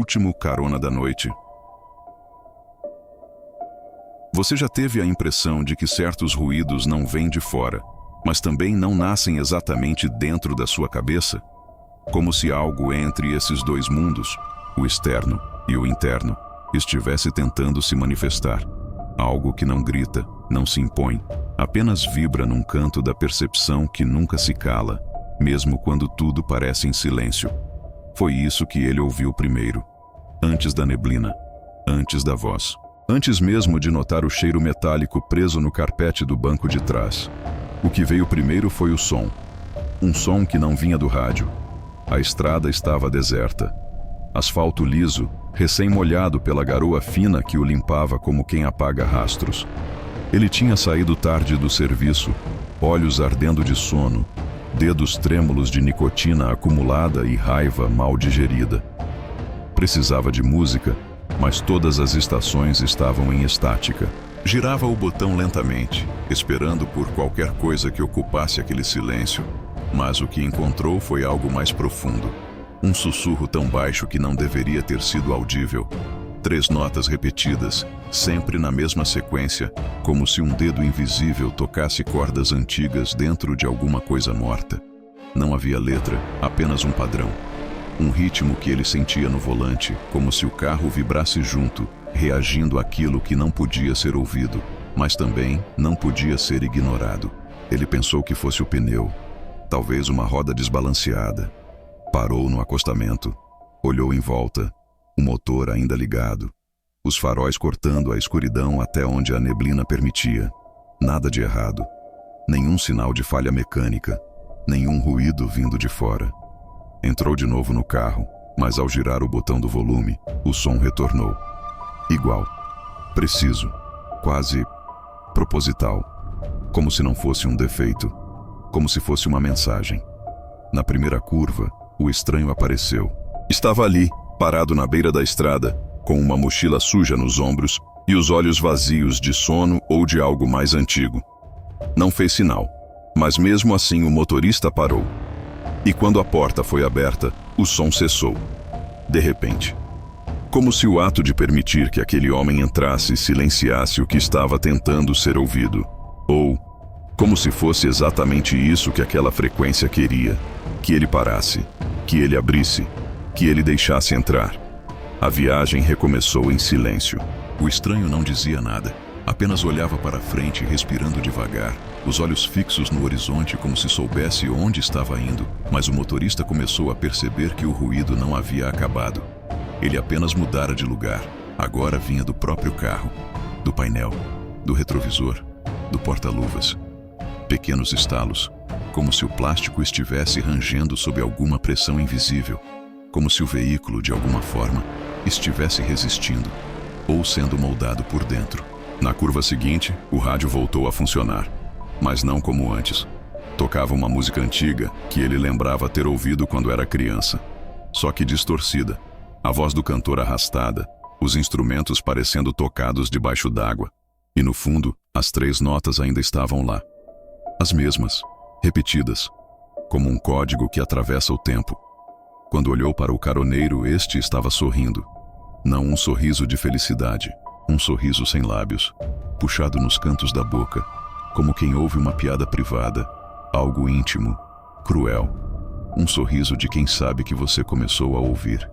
último carona da noite. Você já teve a impressão de que certos ruídos não vêm de fora, mas também não nascem exatamente dentro da sua cabeça? Como se algo entre esses dois mundos, o externo e o interno, estivesse tentando se manifestar. Algo que não grita, não se impõe, apenas vibra num canto da percepção que nunca se cala, mesmo quando tudo parece em silêncio. Foi isso que ele ouviu primeiro, antes da neblina, antes da voz. Antes mesmo de notar o cheiro metálico preso no carpete do banco de trás. O que veio primeiro foi o som. Um som que não vinha do rádio. A estrada estava deserta. Asfalto liso, recém-molhado pela garoa fina que o limpava como quem apaga rastros. Ele tinha saído tarde do serviço, olhos ardendo de sono, dedos trêmulos de nicotina acumulada e raiva mal digerida. Precisava de música, mas todas as estações estavam em estática. Girava o botão lentamente, esperando por qualquer coisa que ocupasse aquele silêncio, mas o que encontrou foi algo mais profundo. Um sussurro tão baixo que não deveria ter sido audível. 3 notas repetidas, sempre na mesma sequência, como se um dedo invisível tocasse cordas antigas dentro de alguma coisa morta. Não havia letra, apenas um padrão. Um ritmo que ele sentia no volante, como se o carro vibrasse junto, reagindo àquilo que não podia ser ouvido, mas também não podia ser ignorado. Ele pensou que fosse o pneu, talvez uma roda desbalanceada. Parou no acostamento, olhou em volta, o motor ainda ligado, os faróis cortando a escuridão até onde a neblina permitia. Nada de errado, nenhum sinal de falha mecânica, nenhum ruído vindo de fora. Entrou de novo no carro, mas ao girar o botão do volume, o som retornou. Igual, preciso, quase proposital, como se não fosse um defeito, como se fosse uma mensagem. Na primeira curva, o estranho apareceu. Estava ali, parado na beira da estrada, com uma mochila suja nos ombros e os olhos vazios de sono ou de algo mais antigo. Não fez sinal, mas mesmo assim o motorista parou. E quando a porta foi aberta, o som cessou. De repente. Como se o ato de permitir que aquele homem entrasse silenciasse o que estava tentando ser ouvido. Ou, como se fosse exatamente isso que aquela frequência queria. Que ele parasse, que ele abrisse, que ele deixasse entrar. A viagem recomeçou em silêncio. O estranho não dizia nada. Apenas olhava para frente, respirando devagar, os olhos fixos no horizonte como se soubesse onde estava indo, mas o motorista começou a perceber que o ruído não havia acabado. Ele apenas mudara de lugar. Agora vinha do próprio carro, do painel, do retrovisor, do porta-luvas. Pequenos estalos, como se o plástico estivesse rangendo sob alguma pressão invisível, como se o veículo, de alguma forma, estivesse resistindo, ou sendo moldado por dentro. Na curva seguinte, o rádio voltou a funcionar, mas não como antes. Tocava uma música antiga que ele lembrava ter ouvido quando era criança, só que distorcida, a voz do cantor arrastada, os instrumentos parecendo tocados debaixo d'água, e no fundo, as 3 notas ainda estavam lá. As mesmas, repetidas, como um código que atravessa o tempo. Quando olhou para o caroneiro, este estava sorrindo. Não um sorriso de felicidade, um sorriso sem lábios, puxado nos cantos da boca, como quem ouve uma piada privada, algo íntimo, cruel. Um sorriso de quem sabe que você começou a ouvir,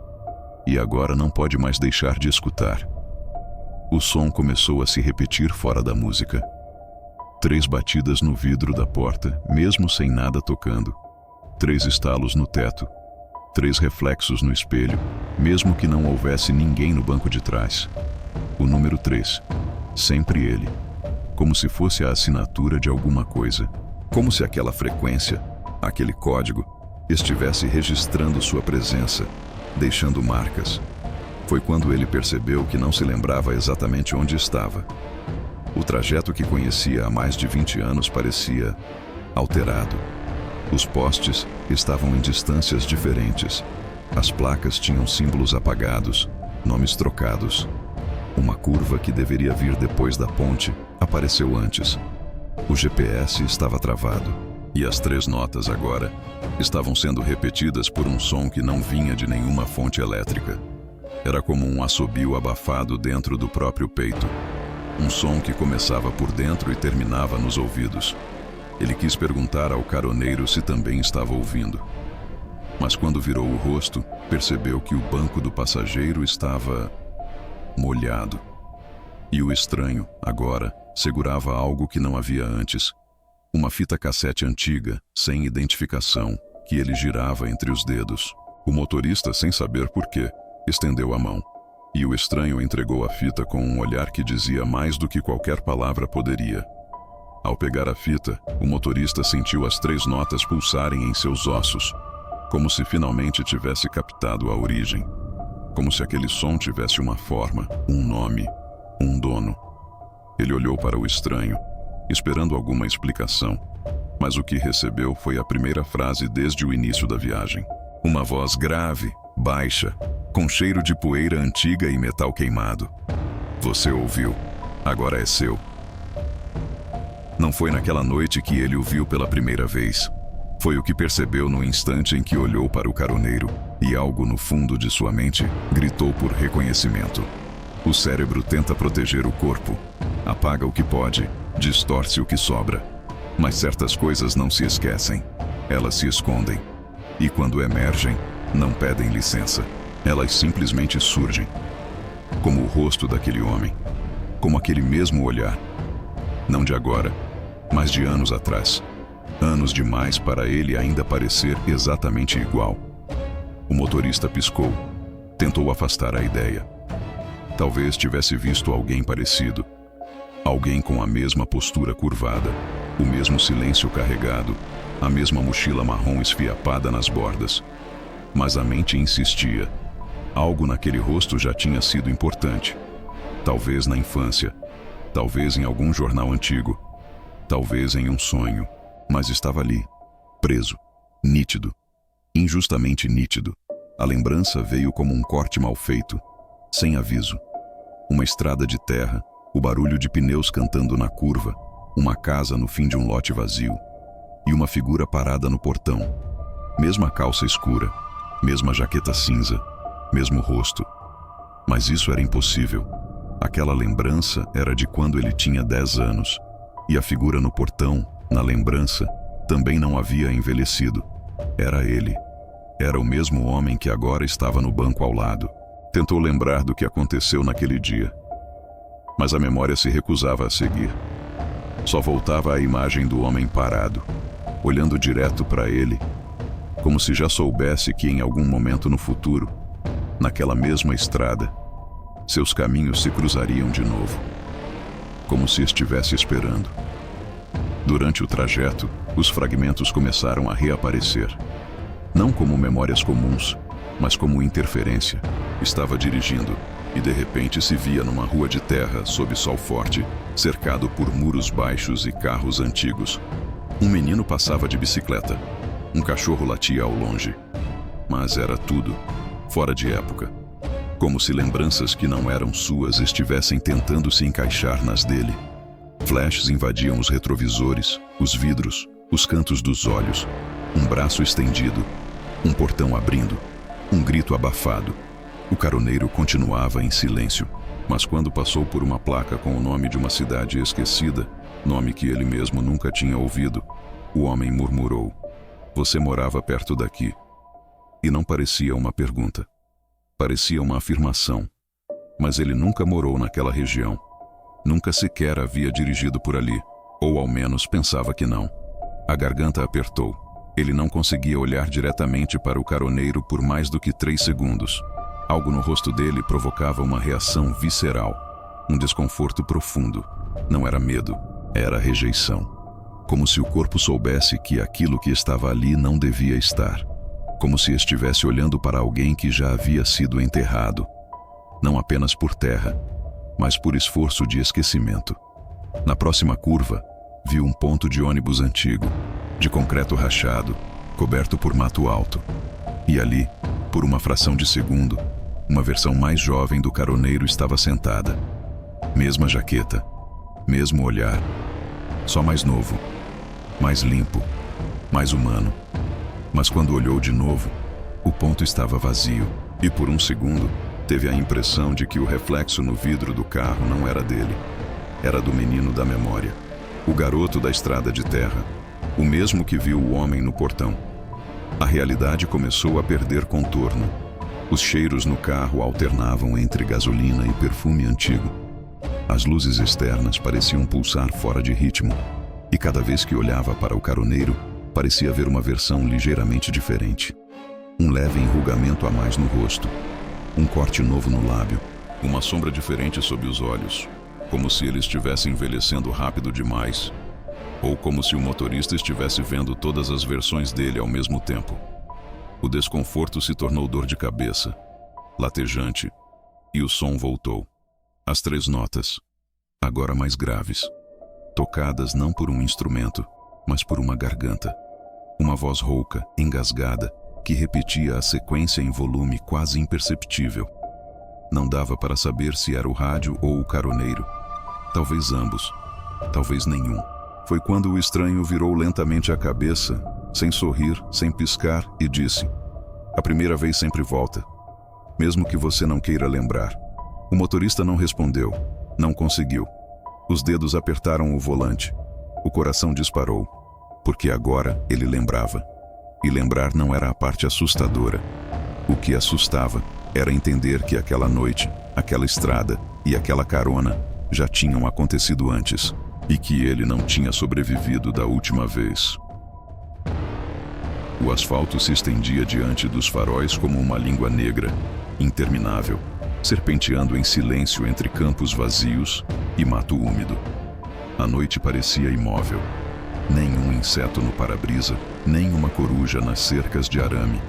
e agora não pode mais deixar de escutar. O som começou a se repetir fora da música. 3 batidas no vidro da porta, mesmo sem nada tocando. 3 estalos no teto. 3 reflexos no espelho, mesmo que não houvesse ninguém no banco de trás. O número 3. Sempre ele. Como se fosse a assinatura de alguma coisa. Como se aquela frequência, aquele código, estivesse registrando sua presença, deixando marcas. Foi quando ele percebeu que não se lembrava exatamente onde estava. O trajeto que conhecia há mais de 20 anos parecia alterado. Os postes estavam em distâncias diferentes. As placas tinham símbolos apagados, nomes trocados. Uma curva que deveria vir depois da ponte apareceu antes. O GPS estava travado, e as 3 notas agora estavam sendo repetidas por um som que não vinha de nenhuma fonte elétrica. Era como um assobio abafado dentro do próprio peito. Um som que começava por dentro e terminava nos ouvidos. Ele quis perguntar ao caroneiro se também estava ouvindo. Mas quando virou o rosto, percebeu que o banco do passageiro estava molhado. E o estranho, agora, segurava algo que não havia antes. Uma fita cassete antiga, sem identificação, que ele girava entre os dedos. O motorista, sem saber porquê, estendeu a mão. E o estranho entregou a fita com um olhar que dizia mais do que qualquer palavra poderia. Ao pegar a fita, o motorista sentiu as 3 notas pulsarem em seus ossos, como se finalmente tivesse captado a origem. Como se aquele som tivesse uma forma, um nome, um dono. Ele olhou para o estranho, esperando alguma explicação, mas o que recebeu foi a primeira frase desde o início da viagem. Uma voz grave, baixa, com cheiro de poeira antiga e metal queimado. Você ouviu, agora é seu. Não foi naquela noite que ele o viu pela primeira vez. Foi o que percebeu no instante em que olhou para o caroneiro, e algo no fundo de sua mente gritou por reconhecimento. O cérebro tenta proteger o corpo, apaga o que pode, distorce o que sobra. Mas certas coisas não se esquecem, elas se escondem. E quando emergem, não pedem licença. Elas simplesmente surgem. Como o rosto daquele homem, como aquele mesmo olhar. Não de agora, mas de anos atrás. Anos demais para ele ainda parecer exatamente igual. O motorista piscou, tentou afastar a ideia. Talvez tivesse visto alguém parecido. Alguém com a mesma postura curvada, o mesmo silêncio carregado, a mesma mochila marrom esfiapada nas bordas. Mas a mente insistia. Algo naquele rosto já tinha sido importante. Talvez na infância, talvez em algum jornal antigo, talvez em um sonho, mas estava ali, preso, nítido, injustamente nítido. A lembrança veio como um corte mal feito, sem aviso. Uma estrada de terra, o barulho de pneus cantando na curva, uma casa no fim de um lote vazio, e uma figura parada no portão. Mesma calça escura, mesma jaqueta cinza, mesmo rosto. Mas isso era impossível. Aquela lembrança era de quando ele tinha 10 anos, e a figura no portão, na lembrança, também não havia envelhecido. Era ele. Era o mesmo homem que agora estava no banco ao lado. Tentou lembrar do que aconteceu naquele dia, mas a memória se recusava a seguir. Só voltava a imagem do homem parado, olhando direto para ele, como se já soubesse que em algum momento no futuro, naquela mesma estrada, seus caminhos se cruzariam de novo, como se estivesse esperando. Durante o trajeto, os fragmentos começaram a reaparecer, não como memórias comuns, mas como interferência. Estava dirigindo e de repente se via numa rua de terra sob sol forte, cercado por muros baixos e carros antigos. Um menino passava de bicicleta. Um cachorro latia ao longe. Mas era tudo fora de época. Como se lembranças que não eram suas estivessem tentando se encaixar nas dele. Flashes invadiam os retrovisores, os vidros, os cantos dos olhos. Um braço estendido, um portão abrindo, um grito abafado. O caroneiro continuava em silêncio, mas quando passou por uma placa com o nome de uma cidade esquecida, nome que ele mesmo nunca tinha ouvido, o homem murmurou: "Você morava perto daqui." E não parecia uma pergunta. Parecia uma afirmação. Mas ele nunca morou naquela região. Nunca sequer havia dirigido por ali, ou ao menos pensava que não. A garganta apertou. Ele não conseguia olhar diretamente para o caroneiro por mais do que 3 segundos. Algo no rosto dele provocava uma reação visceral, um desconforto profundo. Não era medo, era rejeição. Como se o corpo soubesse que aquilo que estava ali não devia estar. Como se estivesse olhando para alguém que já havia sido enterrado. Não apenas por terra, mas por esforço de esquecimento. Na próxima curva, viu um ponto de ônibus antigo, de concreto rachado, coberto por mato alto. E ali, por uma fração de segundo, uma versão mais jovem do caroneiro estava sentada. Mesma jaqueta, mesmo olhar, só mais novo, mais limpo, mais humano. Mas quando olhou de novo, o ponto estava vazio, e por um segundo, Teve a impressão de que o reflexo no vidro do carro não era dele. Era do menino da memória, o garoto da estrada de terra, o mesmo que viu o homem no portão. A realidade começou a perder contorno. Os cheiros no carro alternavam entre gasolina e perfume antigo. As luzes externas pareciam pulsar fora de ritmo, e cada vez que olhava para o caroneiro, parecia ver uma versão ligeiramente diferente. Um leve enrugamento a mais no rosto, um corte novo no lábio, uma sombra diferente sob os olhos, como se ele estivesse envelhecendo rápido demais, ou como se o motorista estivesse vendo todas as versões dele ao mesmo tempo. O desconforto se tornou dor de cabeça, latejante, e o som voltou. As 3 notas, agora mais graves, tocadas não por um instrumento, mas por uma garganta. Uma voz rouca, engasgada, que repetia a sequência em volume quase imperceptível. Não dava para saber se era o rádio ou o caroneiro. Talvez ambos, talvez nenhum. Foi quando o estranho virou lentamente a cabeça, sem sorrir, sem piscar, e disse: "A primeira vez sempre volta, mesmo que você não queira lembrar." O motorista não respondeu, não conseguiu. Os dedos apertaram o volante. O coração disparou, porque agora ele lembrava. E lembrar não era a parte assustadora. O que assustava era entender que aquela noite, aquela estrada e aquela carona já tinham acontecido antes, e que ele não tinha sobrevivido da última vez. O asfalto se estendia diante dos faróis como uma língua negra, interminável, serpenteando em silêncio entre campos vazios e mato úmido. A noite parecia imóvel. Nenhum inseto no para-brisa, nem uma coruja nas cercas de arame.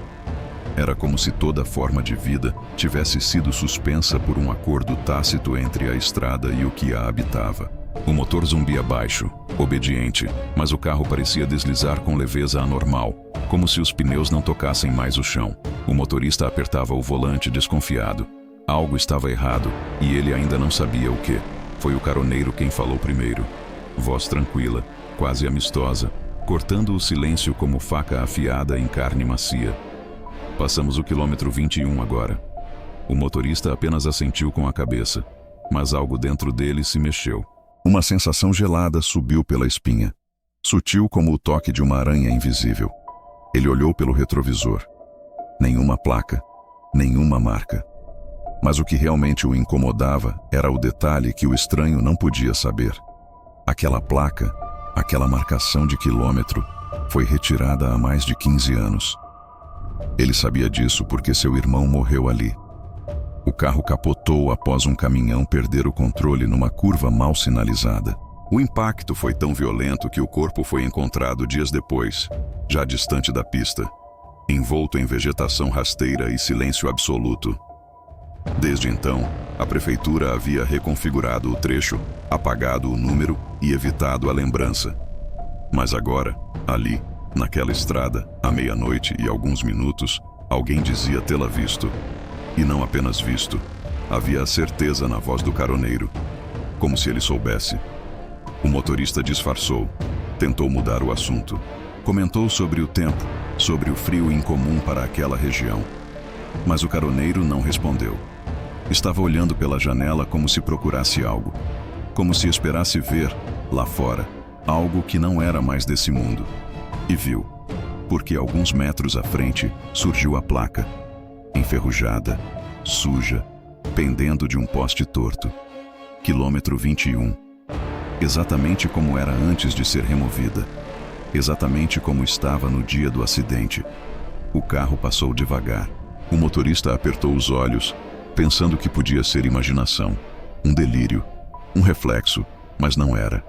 Era como se toda forma de vida tivesse sido suspensa por um acordo tácito entre a estrada e o que a habitava. O motor zumbia baixo, obediente, mas o carro parecia deslizar com leveza anormal, como se os pneus não tocassem mais o chão. O motorista apertava o volante desconfiado. Algo estava errado, e ele ainda não sabia o que. Foi o caroneiro quem falou primeiro. Voz tranquila, quase amistosa, cortando o silêncio como faca afiada em carne macia. Passamos o quilômetro 21 agora. O motorista apenas assentiu com a cabeça, mas algo dentro dele se mexeu. Uma sensação gelada subiu pela espinha, sutil como o toque de uma aranha invisível. Ele olhou pelo retrovisor. Nenhuma placa, nenhuma marca. Mas o que realmente o incomodava era o detalhe que o estranho não podia saber. Aquela placa, aquela marcação de quilômetro, foi retirada há mais de 15 anos. Ele sabia disso porque seu irmão morreu ali. O carro capotou após um caminhão perder o controle numa curva mal sinalizada. O impacto foi tão violento que o corpo foi encontrado dias depois, já distante da pista, envolto em vegetação rasteira e silêncio absoluto. Desde então, a prefeitura havia reconfigurado o trecho, apagado o número e evitado a lembrança. Mas agora, ali, naquela estrada, à meia-noite e alguns minutos, alguém dizia tê-la visto. E não apenas visto, havia a certeza na voz do caroneiro, como se ele soubesse. O motorista disfarçou, tentou mudar o assunto. Comentou sobre o tempo, sobre o frio incomum para aquela região. Mas o caroneiro não respondeu. Estava olhando pela janela como se procurasse algo, como se esperasse ver, lá fora, algo que não era mais desse mundo. E viu, porque alguns metros à frente surgiu a placa, enferrujada, suja, pendendo de um poste torto. Quilômetro 21. Exatamente como era antes de ser removida. Exatamente como estava no dia do acidente. O carro passou devagar. O motorista apertou os olhos, pensando que podia ser imaginação, um delírio, um reflexo, mas não era.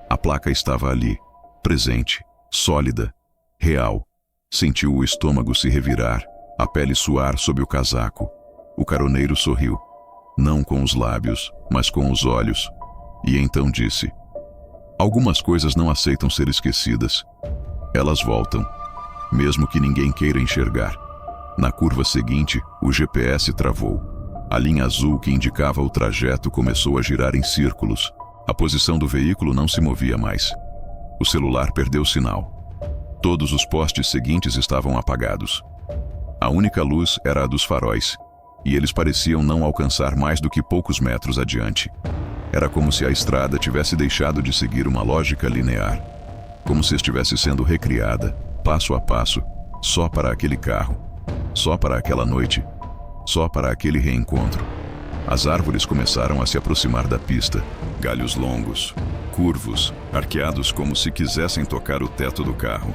A placa estava ali, presente, sólida, real. Sentiu o estômago se revirar, a pele suar sob o casaco. O caroneiro sorriu, não com os lábios, mas com os olhos, e então disse: "Algumas coisas não aceitam ser esquecidas. Elas voltam, mesmo que ninguém queira enxergar." Na curva seguinte, o GPS travou. A linha azul que indicava o trajeto começou a girar em círculos. A posição do veículo não se movia mais. O celular perdeu sinal. Todos os postes seguintes estavam apagados. A única luz era a dos faróis, e eles pareciam não alcançar mais do que poucos metros adiante. Era como se a estrada tivesse deixado de seguir uma lógica linear, como se estivesse sendo recriada, passo a passo, só para aquele carro, só para aquela noite, só para aquele reencontro. As árvores começaram a se aproximar da pista, galhos longos, curvos, arqueados como se quisessem tocar o teto do carro.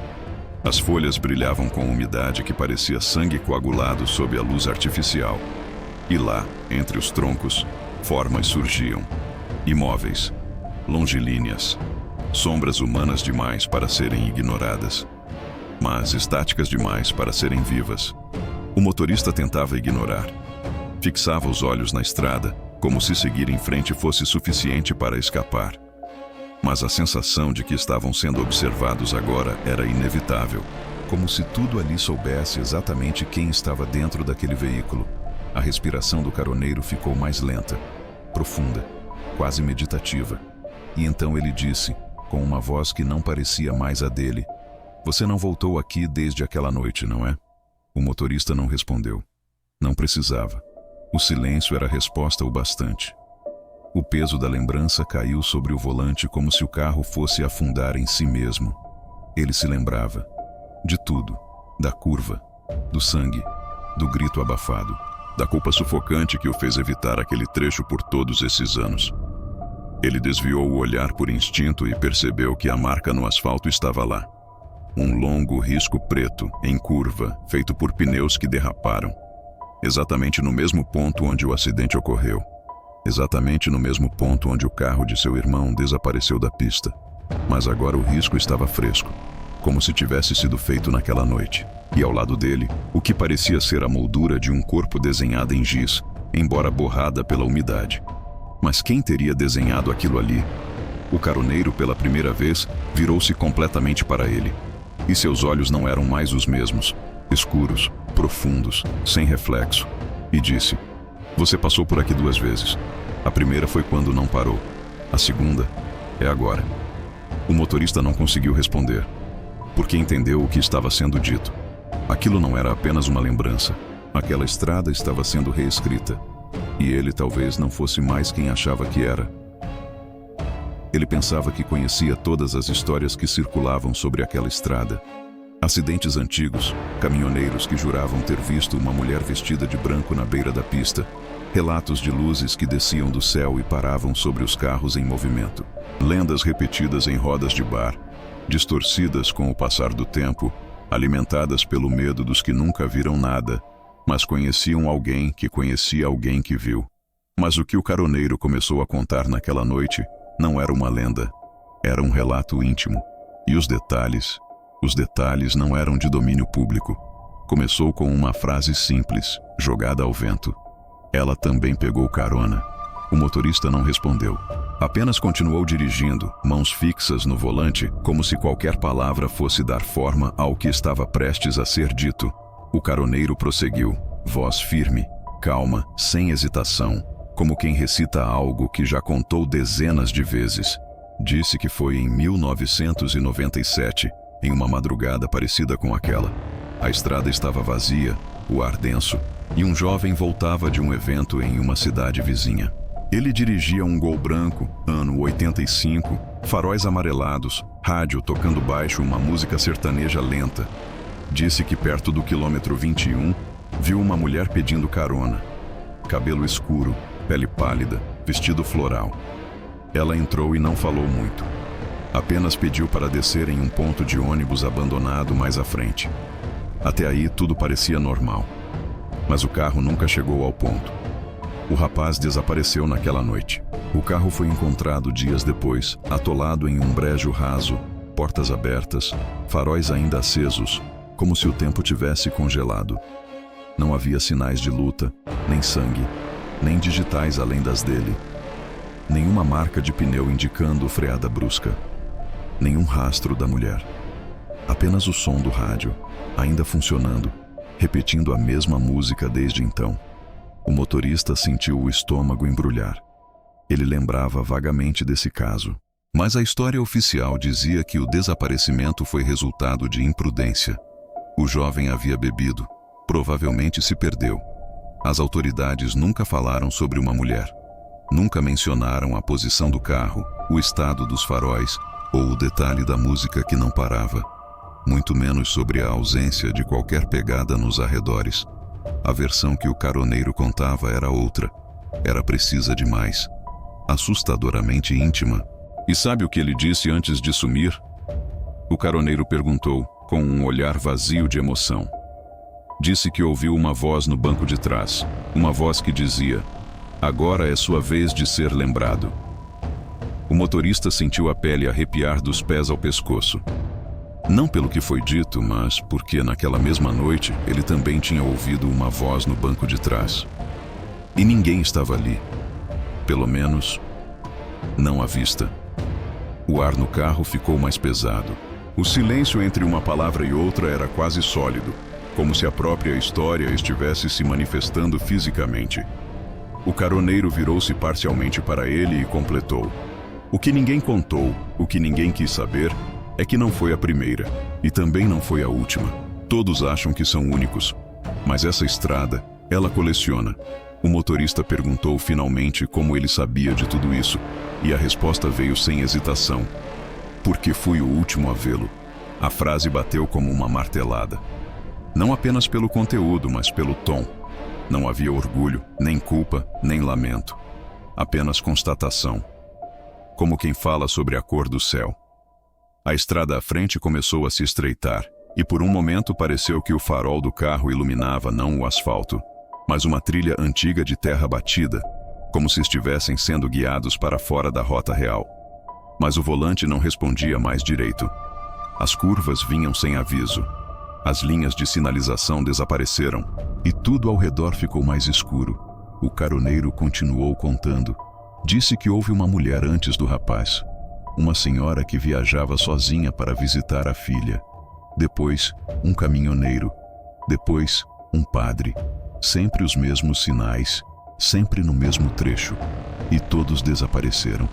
As folhas brilhavam com umidade que parecia sangue coagulado sob a luz artificial. E lá, entre os troncos, formas surgiam, imóveis, longilíneas, sombras humanas demais para serem ignoradas, mas estáticas demais para serem vivas. O motorista tentava ignorar. Fixava os olhos na estrada, como se seguir em frente fosse suficiente para escapar. Mas a sensação de que estavam sendo observados agora era inevitável, como se tudo ali soubesse exatamente quem estava dentro daquele veículo. A respiração do caroneiro ficou mais lenta, profunda, quase meditativa. E então ele disse, com uma voz que não parecia mais a dele: "Você não voltou aqui desde aquela noite, não é?" O motorista não respondeu. Não precisava. O silêncio era resposta o bastante. O peso da lembrança caiu sobre o volante como se o carro fosse afundar em si mesmo. Ele se lembrava de tudo, da curva, do sangue, do grito abafado, da culpa sufocante que o fez evitar aquele trecho por todos esses anos. Ele desviou o olhar por instinto e percebeu que a marca no asfalto estava lá. Um longo risco preto, em curva, feito por pneus que derraparam. Exatamente no mesmo ponto onde o acidente ocorreu. Exatamente no mesmo ponto onde o carro de seu irmão desapareceu da pista. Mas agora o risco estava fresco, como se tivesse sido feito naquela noite. E ao lado dele, o que parecia ser a moldura de um corpo desenhada em giz, embora borrada pela umidade. Mas quem teria desenhado aquilo ali? O caroneiro, pela primeira vez, virou-se completamente para ele. E seus olhos não eram mais os mesmos, escuros, profundos, sem reflexo. E disse: "Você passou por aqui 2 vezes. A primeira foi quando não parou. A segunda é agora." O motorista não conseguiu responder, porque entendeu o que estava sendo dito. Aquilo não era apenas uma lembrança. Aquela estrada estava sendo reescrita. E ele talvez não fosse mais quem achava que era. Ele pensava que conhecia todas as histórias que circulavam sobre aquela estrada. Acidentes antigos, caminhoneiros que juravam ter visto uma mulher vestida de branco na beira da pista, relatos de luzes que desciam do céu e paravam sobre os carros em movimento, lendas repetidas em rodas de bar, distorcidas com o passar do tempo, alimentadas pelo medo dos que nunca viram nada, mas conheciam alguém que conhecia alguém que viu. Mas o que o caroneiro começou a contar naquela noite não era uma lenda, era um relato íntimo. E os detalhes não eram de domínio público. Começou com uma frase simples, jogada ao vento. Ela também pegou carona. O motorista não respondeu. Apenas continuou dirigindo, mãos fixas no volante, como se qualquer palavra fosse dar forma ao que estava prestes a ser dito. O caroneiro prosseguiu, voz firme, calma, sem hesitação, como quem recita algo que já contou dezenas de vezes. Disse que foi em 1997, em uma madrugada parecida com aquela. A estrada estava vazia, o ar denso, e um jovem voltava de um evento em uma cidade vizinha. Ele dirigia um Gol branco, ano 85, faróis amarelados, rádio tocando baixo uma música sertaneja lenta. Disse que perto do quilômetro 21, viu uma mulher pedindo carona. Cabelo escuro, pele pálida, vestido floral. Ela entrou e não falou muito. Apenas pediu para descer em um ponto de ônibus abandonado mais à frente. Até aí tudo parecia normal. Mas o carro nunca chegou ao ponto. O rapaz desapareceu naquela noite. O carro foi encontrado dias depois, atolado em um brejo raso, portas abertas, faróis ainda acesos, como se o tempo tivesse congelado. Não havia sinais de luta, nem sangue, nem digitais além das dele. Nenhuma marca de pneu indicando freada brusca. Nenhum rastro da mulher. Apenas o som do rádio, ainda funcionando, repetindo a mesma música desde então. O motorista sentiu o estômago embrulhar. Ele lembrava vagamente desse caso. Mas a história oficial dizia que o desaparecimento foi resultado de imprudência. O jovem havia bebido, provavelmente se perdeu. As autoridades nunca falaram sobre uma mulher. Nunca mencionaram a posição do carro, o estado dos faróis ou o detalhe da música que não parava. Muito menos sobre a ausência de qualquer pegada nos arredores. A versão que o caroneiro contava era outra. Era precisa demais. Assustadoramente íntima. E sabe o que ele disse antes de sumir? O caroneiro perguntou, com um olhar vazio de emoção. Disse que ouviu uma voz no banco de trás. Uma voz que dizia: "Agora é sua vez de ser lembrado." O motorista sentiu a pele arrepiar dos pés ao pescoço. Não pelo que foi dito, mas porque naquela mesma noite ele também tinha ouvido uma voz no banco de trás. E ninguém estava ali. Pelo menos, não à vista. O ar no carro ficou mais pesado. O silêncio entre uma palavra e outra era quase sólido, como se a própria história estivesse se manifestando fisicamente. O caroneiro virou-se parcialmente para ele e completou: "O que ninguém contou, o que ninguém quis saber, é que não foi a primeira, e também não foi a última. Todos acham que são únicos. Mas essa estrada, ela coleciona." O motorista perguntou finalmente como ele sabia de tudo isso, e a resposta veio sem hesitação: "Porque fui o último a vê-lo." A frase bateu como uma martelada. Não apenas pelo conteúdo, mas pelo tom. Não havia orgulho, nem culpa, nem lamento. Apenas constatação. Como quem fala sobre a cor do céu. A estrada à frente começou a se estreitar, e por um momento pareceu que o farol do carro iluminava não o asfalto, mas uma trilha antiga de terra batida, como se estivessem sendo guiados para fora da rota real. Mas o volante não respondia mais direito. As curvas vinham sem aviso. As linhas de sinalização desapareceram, e tudo ao redor ficou mais escuro. O caroneiro continuou contando. Disse que houve uma mulher antes do rapaz. Uma senhora que viajava sozinha para visitar a filha. Depois, um caminhoneiro. Depois, um padre. Sempre os mesmos sinais, sempre no mesmo trecho. E todos desapareceram.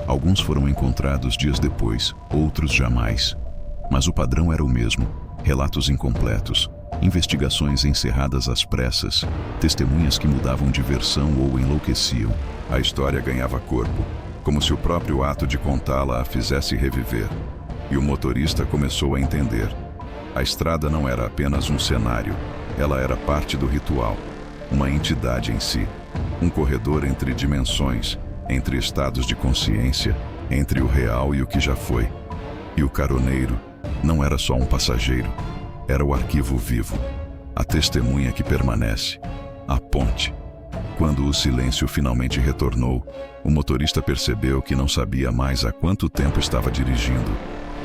Alguns foram encontrados dias depois, outros jamais. Mas o padrão era o mesmo. Relatos incompletos, investigações encerradas às pressas, testemunhas que mudavam de versão ou enlouqueciam. A história ganhava corpo, como se o próprio ato de contá-la a fizesse reviver. E o motorista começou a entender. A estrada não era apenas um cenário, ela era parte do ritual, uma entidade em si, um corredor entre dimensões, entre estados de consciência, entre o real e o que já foi. E o caroneiro não era só um passageiro, era o arquivo vivo, a testemunha que permanece, a ponte. Quando o silêncio finalmente retornou, o motorista percebeu que não sabia mais há quanto tempo estava dirigindo.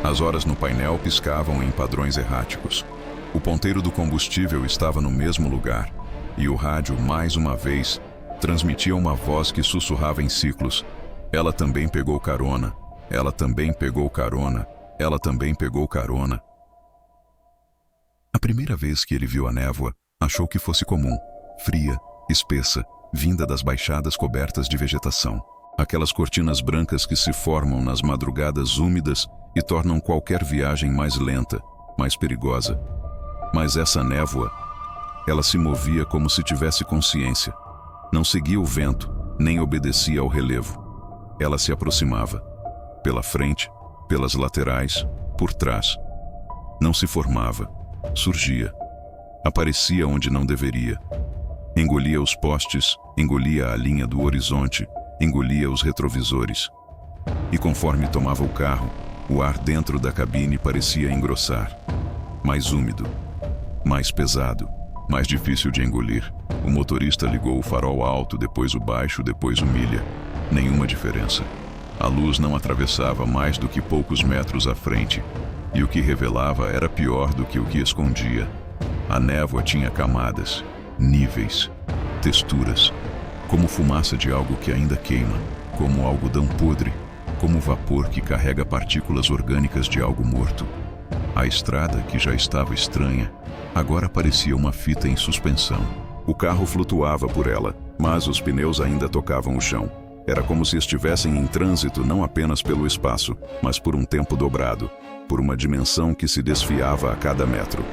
As horas no painel piscavam em padrões erráticos. O ponteiro do combustível estava no mesmo lugar, e o rádio, mais uma vez, transmitia uma voz que sussurrava em ciclos. Ela também pegou carona, ela também pegou carona, ela também pegou carona. A primeira vez que ele viu a névoa, achou que fosse comum, fria, espessa, vinda das baixadas cobertas de vegetação. Aquelas cortinas brancas que se formam nas madrugadas úmidas e tornam qualquer viagem mais lenta, mais perigosa. Mas essa névoa, ela se movia como se tivesse consciência. Não seguia o vento, nem obedecia ao relevo. Ela se aproximava, pela frente, pelas laterais, por trás. Não se formava, surgia. Aparecia onde não deveria. Engolia os postes, engolia a linha do horizonte, engolia os retrovisores. E conforme tomava o carro, o ar dentro da cabine parecia engrossar. Mais úmido, mais pesado, mais difícil de engolir. O motorista ligou o farol alto, depois o baixo, depois o milha. Nenhuma diferença. A luz não atravessava mais do que poucos metros à frente, e o que revelava era pior do que o que escondia. A névoa tinha camadas, níveis, texturas, como fumaça de algo que ainda queima, como algodão podre, como vapor que carrega partículas orgânicas de algo morto. A estrada, que já estava estranha, agora parecia uma fita em suspensão. O carro flutuava por ela, mas os pneus ainda tocavam o chão. Era como se estivessem em trânsito não apenas pelo espaço, mas por um tempo dobrado, por uma dimensão que se desfiava a cada metro.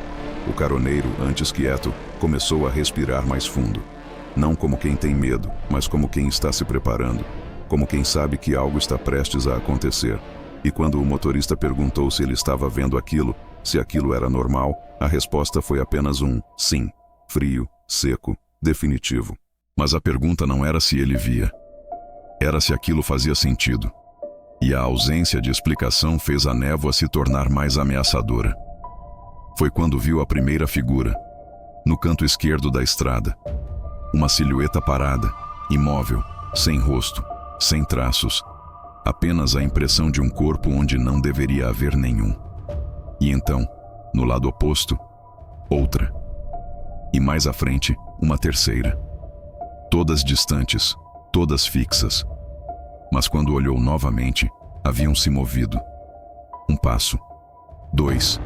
O caroneiro, antes quieto, começou a respirar mais fundo. Não como quem tem medo, mas como quem está se preparando, como quem sabe que algo está prestes a acontecer. E quando o motorista perguntou se ele estava vendo aquilo, se aquilo era normal, a resposta foi apenas um sim, frio, seco, definitivo. Mas a pergunta não era se ele via, era se aquilo fazia sentido. E a ausência de explicação fez a névoa se tornar mais ameaçadora. Foi quando viu a primeira figura, no canto esquerdo da estrada. Uma silhueta parada, imóvel, sem rosto, sem traços, apenas a impressão de um corpo onde não deveria haver nenhum. E então, no lado oposto, outra. E mais à frente, uma terceira. Todas distantes, todas fixas. Mas quando olhou novamente, haviam se movido. Um passo, dois,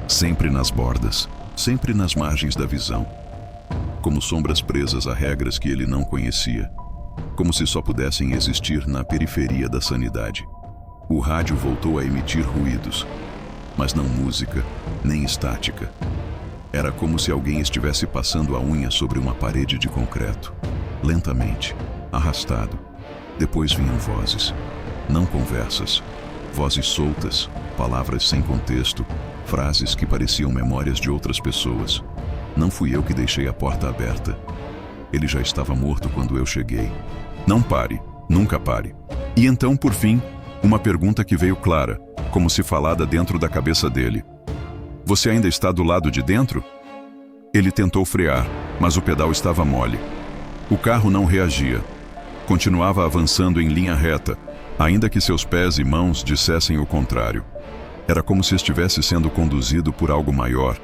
sempre nas bordas, sempre nas margens da visão. Como sombras presas a regras que ele não conhecia. Como se só pudessem existir na periferia da sanidade. O rádio voltou a emitir ruídos, mas não música, nem estática. Era como se alguém estivesse passando a unha sobre uma parede de concreto, lentamente, arrastado. Depois vinham vozes, não conversas, vozes soltas, palavras sem contexto, frases que pareciam memórias de outras pessoas. Não fui eu que deixei a porta aberta. Ele já estava morto quando eu cheguei. Não pare, nunca pare. E então, por fim, uma pergunta que veio clara, como se falada dentro da cabeça dele. Você ainda está do lado de dentro? Ele tentou frear, mas o pedal estava mole. O carro não reagia. Continuava avançando em linha reta, ainda que seus pés e mãos dissessem o contrário. Era como se estivesse sendo conduzido por algo maior,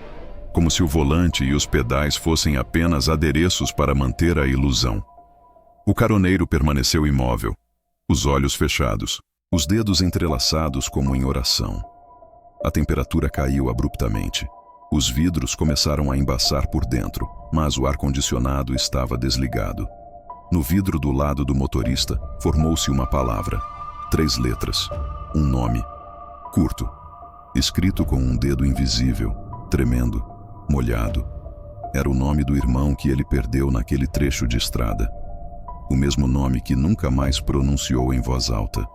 como se o volante e os pedais fossem apenas adereços para manter a ilusão. O caroneiro permaneceu imóvel, os olhos fechados, os dedos entrelaçados como em oração. A temperatura caiu abruptamente. Os vidros começaram a embaçar por dentro, mas o ar-condicionado estava desligado. No vidro do lado do motorista, formou-se uma palavra, 3 letras, um nome, curto, escrito com um dedo invisível, tremendo, molhado. Era o nome do irmão que ele perdeu naquele trecho de estrada. O mesmo nome que nunca mais pronunciou em voz alta.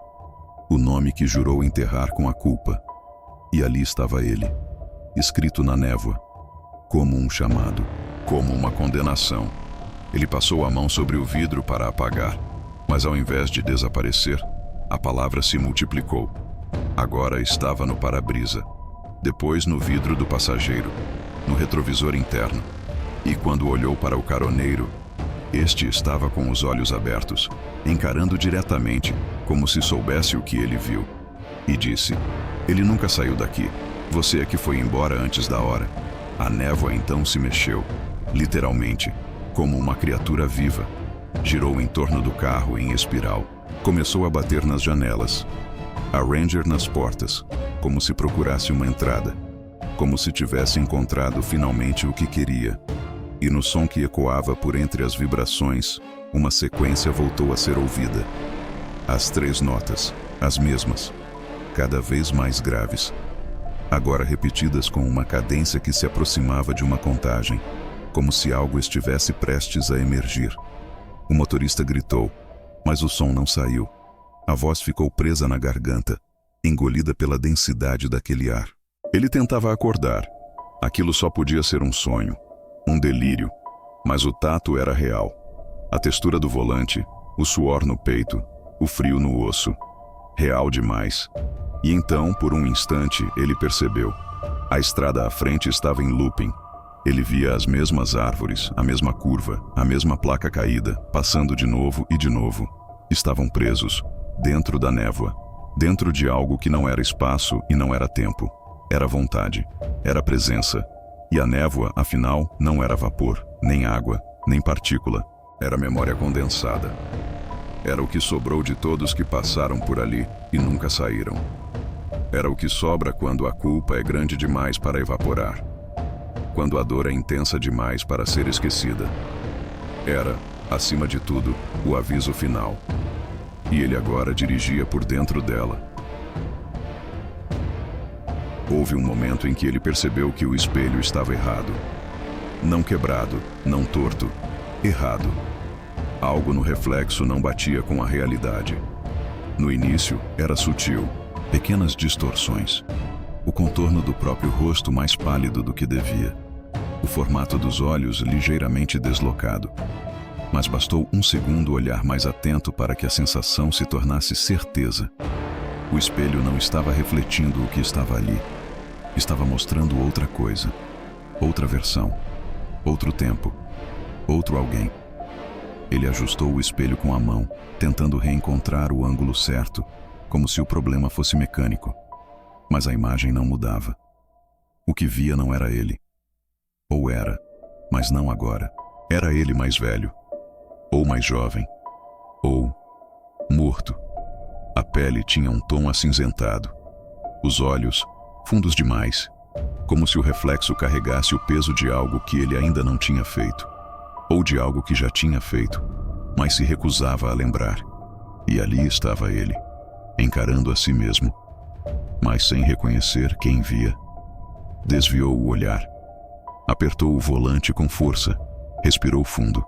O nome que jurou enterrar com a culpa. E ali estava ele, escrito na névoa, como um chamado, como uma condenação. Ele passou a mão sobre o vidro para apagar, mas ao invés de desaparecer, a palavra se multiplicou. Agora estava no para-brisa, depois no vidro do passageiro, no retrovisor interno. E quando olhou para o caroneiro, este estava com os olhos abertos, encarando diretamente, como se soubesse o que ele viu. E disse: ele nunca saiu daqui. Você é que foi embora antes da hora. A névoa então se mexeu, literalmente, como uma criatura viva. Girou em torno do carro em espiral. Começou a bater nas janelas. A Ranger nas portas, como se procurasse uma entrada. Como se tivesse encontrado finalmente o que queria. E no som que ecoava por entre as vibrações, uma sequência voltou a ser ouvida. As 3 notas, as mesmas, cada vez mais graves. Agora repetidas com uma cadência que se aproximava de uma contagem, como se algo estivesse prestes a emergir. O motorista gritou, mas o som não saiu. A voz ficou presa na garganta, engolida pela densidade daquele ar. Ele tentava acordar. Aquilo só podia ser um sonho, um delírio, mas o tato era real. A textura do volante, o suor no peito, o frio no osso. Real demais. E então, por um instante, ele percebeu. A estrada à frente estava em looping. Ele via as mesmas árvores, a mesma curva, a mesma placa caída, passando de novo e de novo. Estavam presos, dentro da névoa, dentro de algo que não era espaço e não era tempo. Era vontade, era presença. E a névoa, afinal, não era vapor, nem água, nem partícula. Era memória condensada. Era o que sobrou de todos que passaram por ali e nunca saíram. Era o que sobra quando a culpa é grande demais para evaporar. Quando a dor é intensa demais para ser esquecida. Era, acima de tudo, o aviso final. E ele agora dirigia por dentro dela. Houve um momento em que ele percebeu que o espelho estava errado. Não quebrado, não torto, errado. Algo no reflexo não batia com a realidade. No início, era sutil, pequenas distorções. O contorno do próprio rosto mais pálido do que devia. O formato dos olhos ligeiramente deslocado. Mas bastou um segundo olhar mais atento para que a sensação se tornasse certeza. O espelho não estava refletindo o que estava ali. Estava mostrando outra coisa. Outra versão. Outro tempo. Outro alguém. Ele ajustou o espelho com a mão, tentando reencontrar o ângulo certo, como se o problema fosse mecânico. Mas a imagem não mudava. O que via não era ele. Ou era, mas não agora. Era ele mais velho. Ou mais jovem. Ou morto. A pele tinha um tom acinzentado. Os olhos, fundos demais, como se o reflexo carregasse o peso de algo que ele ainda não tinha feito. Ou de algo que já tinha feito, mas se recusava a lembrar. E ali estava ele, encarando a si mesmo, mas sem reconhecer quem via. Desviou o olhar. Apertou o volante com força. Respirou fundo.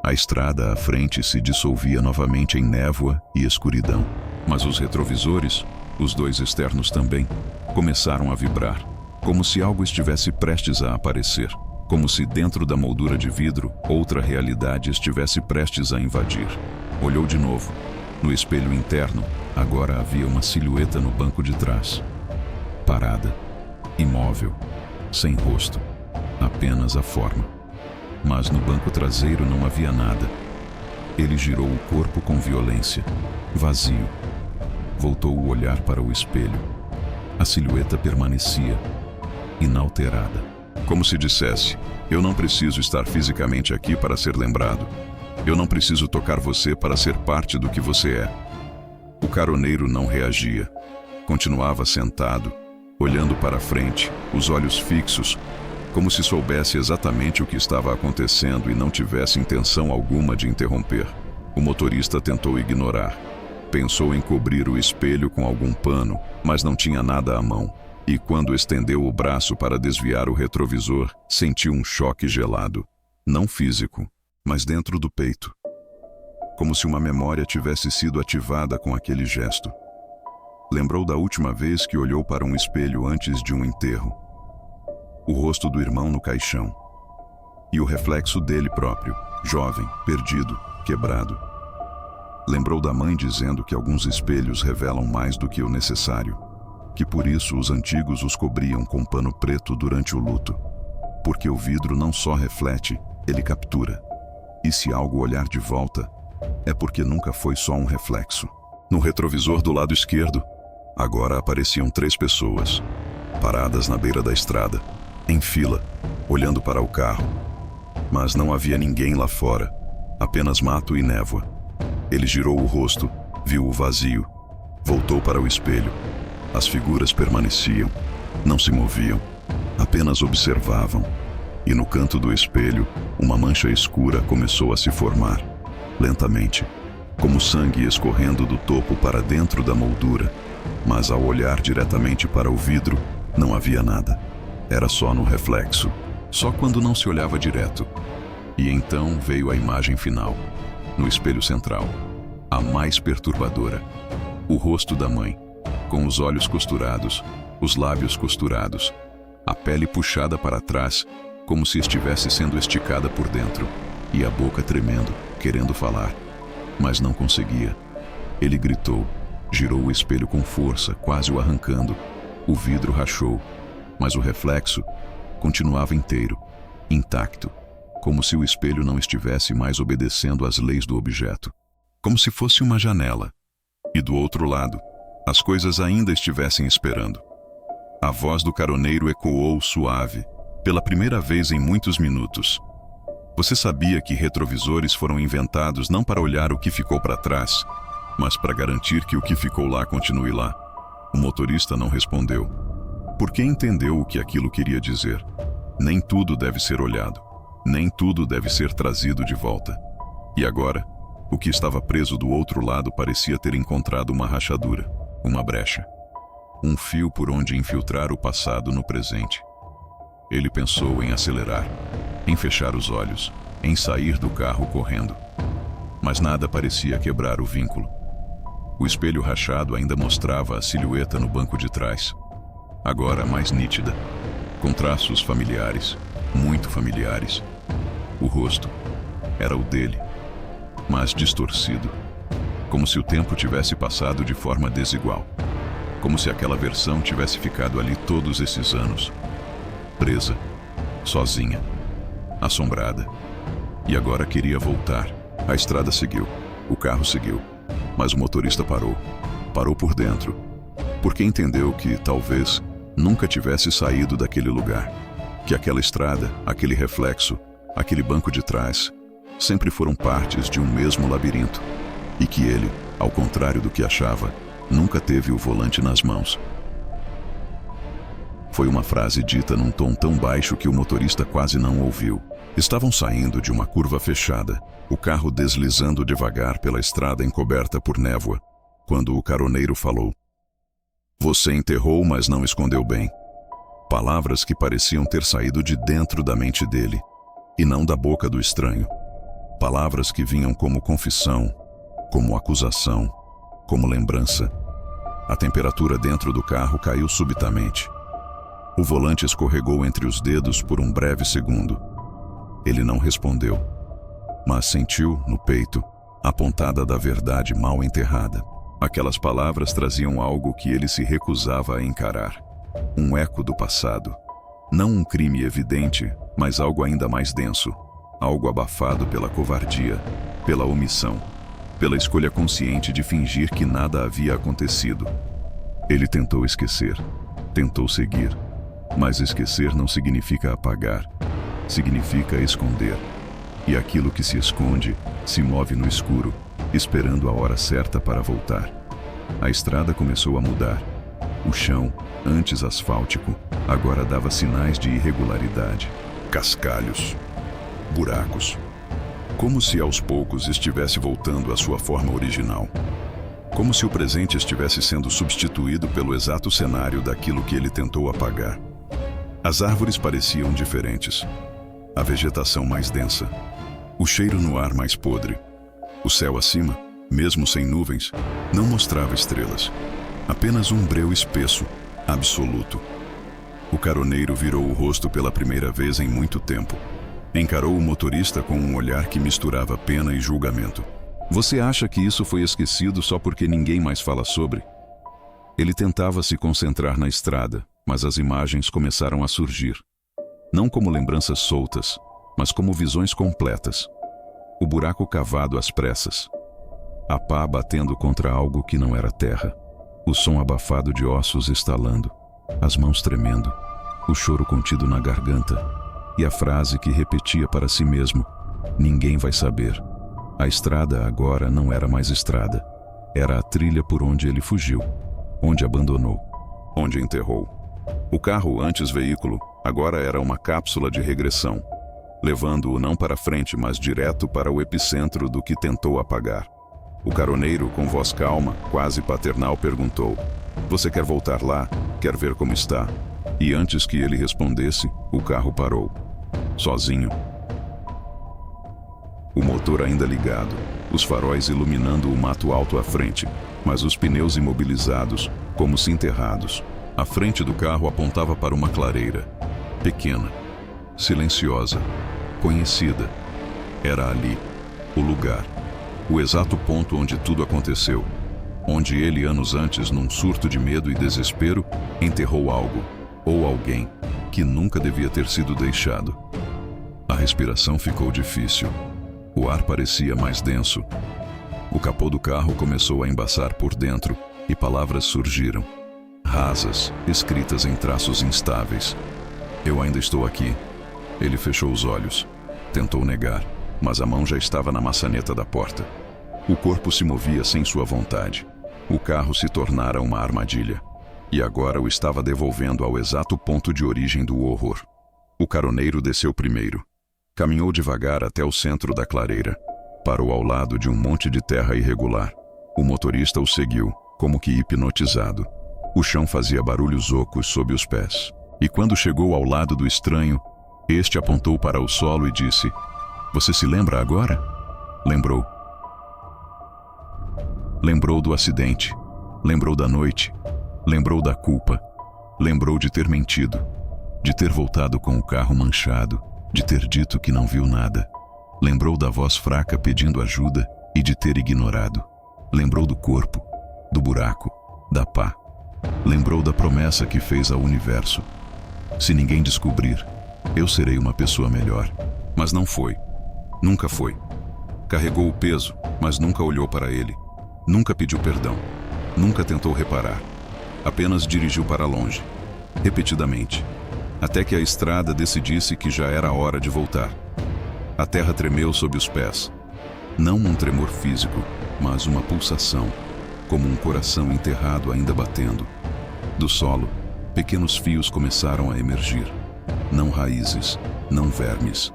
A estrada à frente se dissolvia novamente em névoa e escuridão. Mas os retrovisores, os dois externos também, começaram a vibrar, como se algo estivesse prestes a aparecer. Como se dentro da moldura de vidro, outra realidade estivesse prestes a invadir. Olhou de novo. No espelho interno, agora havia uma silhueta no banco de trás. Parada, imóvel, sem rosto, apenas a forma. Mas no banco traseiro não havia nada. Ele girou o corpo com violência, vazio. Voltou o olhar para o espelho. A silhueta permanecia, inalterada. Como se dissesse, eu não preciso estar fisicamente aqui para ser lembrado. Eu não preciso tocar você para ser parte do que você é. O caroneiro não reagia. Continuava sentado, olhando para frente, os olhos fixos, como se soubesse exatamente o que estava acontecendo e não tivesse intenção alguma de interromper. O motorista tentou ignorar. Pensou em cobrir o espelho com algum pano, mas não tinha nada à mão. E quando estendeu o braço para desviar o retrovisor, sentiu um choque gelado. Não físico, mas dentro do peito. Como se uma memória tivesse sido ativada com aquele gesto. Lembrou da última vez que olhou para um espelho antes de um enterro. O rosto do irmão no caixão. E o reflexo dele próprio, jovem, perdido, quebrado. Lembrou da mãe dizendo que alguns espelhos revelam mais do que o necessário. Que por isso os antigos os cobriam com pano preto durante o luto. Porque o vidro não só reflete, ele captura. E se algo olhar de volta, é porque nunca foi só um reflexo. No retrovisor do lado esquerdo, agora apareciam 3 pessoas, paradas na beira da estrada, em fila, olhando para o carro. Mas não havia ninguém lá fora, apenas mato e névoa. Ele girou o rosto, viu o vazio, voltou para o espelho. As figuras permaneciam, não se moviam, apenas observavam. E no canto do espelho, uma mancha escura começou a se formar, lentamente, como sangue escorrendo do topo para dentro da moldura. Mas ao olhar diretamente para o vidro, não havia nada. Era só no reflexo, só quando não se olhava direto. E então veio a imagem final, no espelho central, a mais perturbadora. O rosto da mãe, com os olhos costurados, os lábios costurados, a pele puxada para trás, como se estivesse sendo esticada por dentro, e a boca tremendo, querendo falar, mas não conseguia. Ele gritou, girou o espelho com força, quase o arrancando. O vidro rachou, mas o reflexo continuava inteiro, intacto, como se o espelho não estivesse mais obedecendo às leis do objeto. Como se fosse uma janela. E do outro lado, as coisas ainda estivessem esperando. A voz do caroneiro ecoou suave, pela primeira vez em muitos minutos. Você sabia que retrovisores foram inventados não para olhar o que ficou para trás, mas para garantir que o que ficou lá continue lá? O motorista não respondeu, porque entendeu o que aquilo queria dizer. Nem tudo deve ser olhado, nem tudo deve ser trazido de volta. E agora, o que estava preso do outro lado parecia ter encontrado uma rachadura. Uma brecha. Um fio por onde infiltrar o passado no presente. Ele pensou em acelerar, em fechar os olhos, em sair do carro correndo. mas nada parecia quebrar o vínculo. O espelho rachado ainda mostrava a silhueta no banco de trás, agora mais nítida, com traços familiares, muito familiares. O rosto era o dele, mas distorcido, como se o tempo tivesse passado de forma desigual, como se aquela versão tivesse ficado ali todos esses anos, presa, sozinha, assombrada, e agora queria voltar. A estrada seguiu, o carro seguiu, mas o motorista parou. Parou por dentro, porque entendeu que, talvez, nunca tivesse saído daquele lugar, que aquela estrada, aquele reflexo, aquele banco de trás, sempre foram partes de um mesmo labirinto, e que ele, ao contrário do que achava, nunca teve o volante nas mãos. Foi uma frase dita num tom tão baixo que o motorista quase não ouviu. Estavam saindo de uma curva fechada, o carro deslizando devagar pela estrada encoberta por névoa, quando o caroneiro falou: "Você enterrou, mas não escondeu bem." Palavras que pareciam ter saído de dentro da mente dele, e não da boca do estranho. Palavras que vinham como confissão, como acusação, como lembrança. A temperatura dentro do carro caiu subitamente. O volante escorregou entre os dedos por um breve segundo. Ele não respondeu, mas sentiu, no peito, a pontada da verdade mal enterrada. Aquelas palavras traziam algo que ele se recusava a encarar. Um eco do passado. Não um crime evidente, mas algo ainda mais denso. Algo abafado pela covardia, pela omissão, pela escolha consciente de fingir que nada havia acontecido. Ele tentou esquecer, tentou seguir, mas esquecer não significa apagar, significa esconder. E aquilo que se esconde se move no escuro, esperando a hora certa para voltar. A estrada começou a mudar. O chão, antes asfáltico, agora dava sinais de irregularidade. Cascalhos, buracos. Como se aos poucos estivesse voltando à sua forma original. Como se o presente estivesse sendo substituído pelo exato cenário daquilo que ele tentou apagar. As árvores pareciam diferentes. A vegetação mais densa. O cheiro no ar mais podre. O céu acima, mesmo sem nuvens, não mostrava estrelas. Apenas um breu espesso, absoluto. O caroneiro virou o rosto pela primeira vez em muito tempo. Encarou o motorista com um olhar que misturava pena e julgamento. Você acha que isso foi esquecido só porque ninguém mais fala sobre? Ele tentava se concentrar na estrada, mas as imagens começaram a surgir. Não como lembranças soltas, mas como visões completas. O buraco cavado às pressas. A pá batendo contra algo que não era terra. O som abafado de ossos estalando. As mãos tremendo. O choro contido na garganta. E a frase que repetia para si mesmo: "Ninguém vai saber." A estrada agora não era mais estrada. Era a trilha por onde ele fugiu. Onde abandonou. Onde enterrou. O carro, antes veículo, agora era uma cápsula de regressão, levando-o não para frente, mas direto para o epicentro do que tentou apagar. O caroneiro, com voz calma, quase paternal, perguntou: "Você quer voltar lá? Quer ver como está?" E antes que ele respondesse, o carro parou. Sozinho. O motor ainda ligado, os faróis iluminando o mato alto à frente, mas os pneus imobilizados, como se enterrados. A frente do carro apontava para uma clareira, pequena, silenciosa, conhecida. Era ali, o lugar, o exato ponto onde tudo aconteceu, onde ele, anos antes, num surto de medo e desespero, enterrou algo, ou alguém, que nunca devia ter sido deixado. A respiração ficou difícil. O ar parecia mais denso. O capô do carro começou a embaçar por dentro, e palavras surgiram. Rasas, escritas em traços instáveis. "Eu ainda estou aqui." Ele fechou os olhos. Tentou negar, mas a mão já estava na maçaneta da porta. O corpo se movia sem sua vontade. O carro se tornara uma armadilha. E agora o estava devolvendo ao exato ponto de origem do horror. O caroneiro desceu primeiro. Caminhou devagar até o centro da clareira. Parou ao lado de um monte de terra irregular. O motorista o seguiu, como que hipnotizado. O chão fazia barulhos ocos sob os pés. E quando chegou ao lado do estranho, este apontou para o solo e disse: "Você se lembra agora?" Lembrou. Lembrou do acidente. Lembrou da noite. Lembrou da culpa. Lembrou de ter mentido. De ter voltado com o carro manchado. De ter dito que não viu nada. Lembrou da voz fraca pedindo ajuda e de ter ignorado. Lembrou do corpo, do buraco, da pá. Lembrou da promessa que fez ao universo. Se ninguém descobrir, eu serei uma pessoa melhor. Mas não foi. Nunca foi. Carregou o peso, mas nunca olhou para ele. Nunca pediu perdão. Nunca tentou reparar. Apenas dirigiu para longe, repetidamente, até que a estrada decidisse que já era hora de voltar. A terra tremeu sob os pés. Não um tremor físico, mas uma pulsação, como um coração enterrado ainda batendo. Do solo, pequenos fios começaram a emergir. Não raízes, não vermes,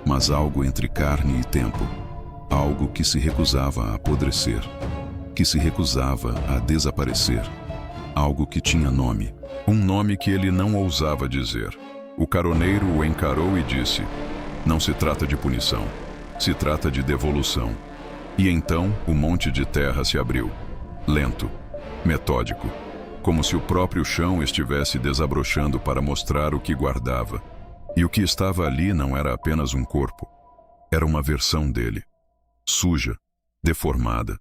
mas algo entre carne e tempo. Algo que se recusava a apodrecer, que se recusava a desaparecer. Algo que tinha nome, um nome que ele não ousava dizer. O caroneiro o encarou e disse: "Não se trata de punição, se trata de devolução." E então o monte de terra se abriu, lento, metódico, como se o próprio chão estivesse desabrochando para mostrar o que guardava. E o que estava ali não era apenas um corpo, era uma versão dele, suja, deformada,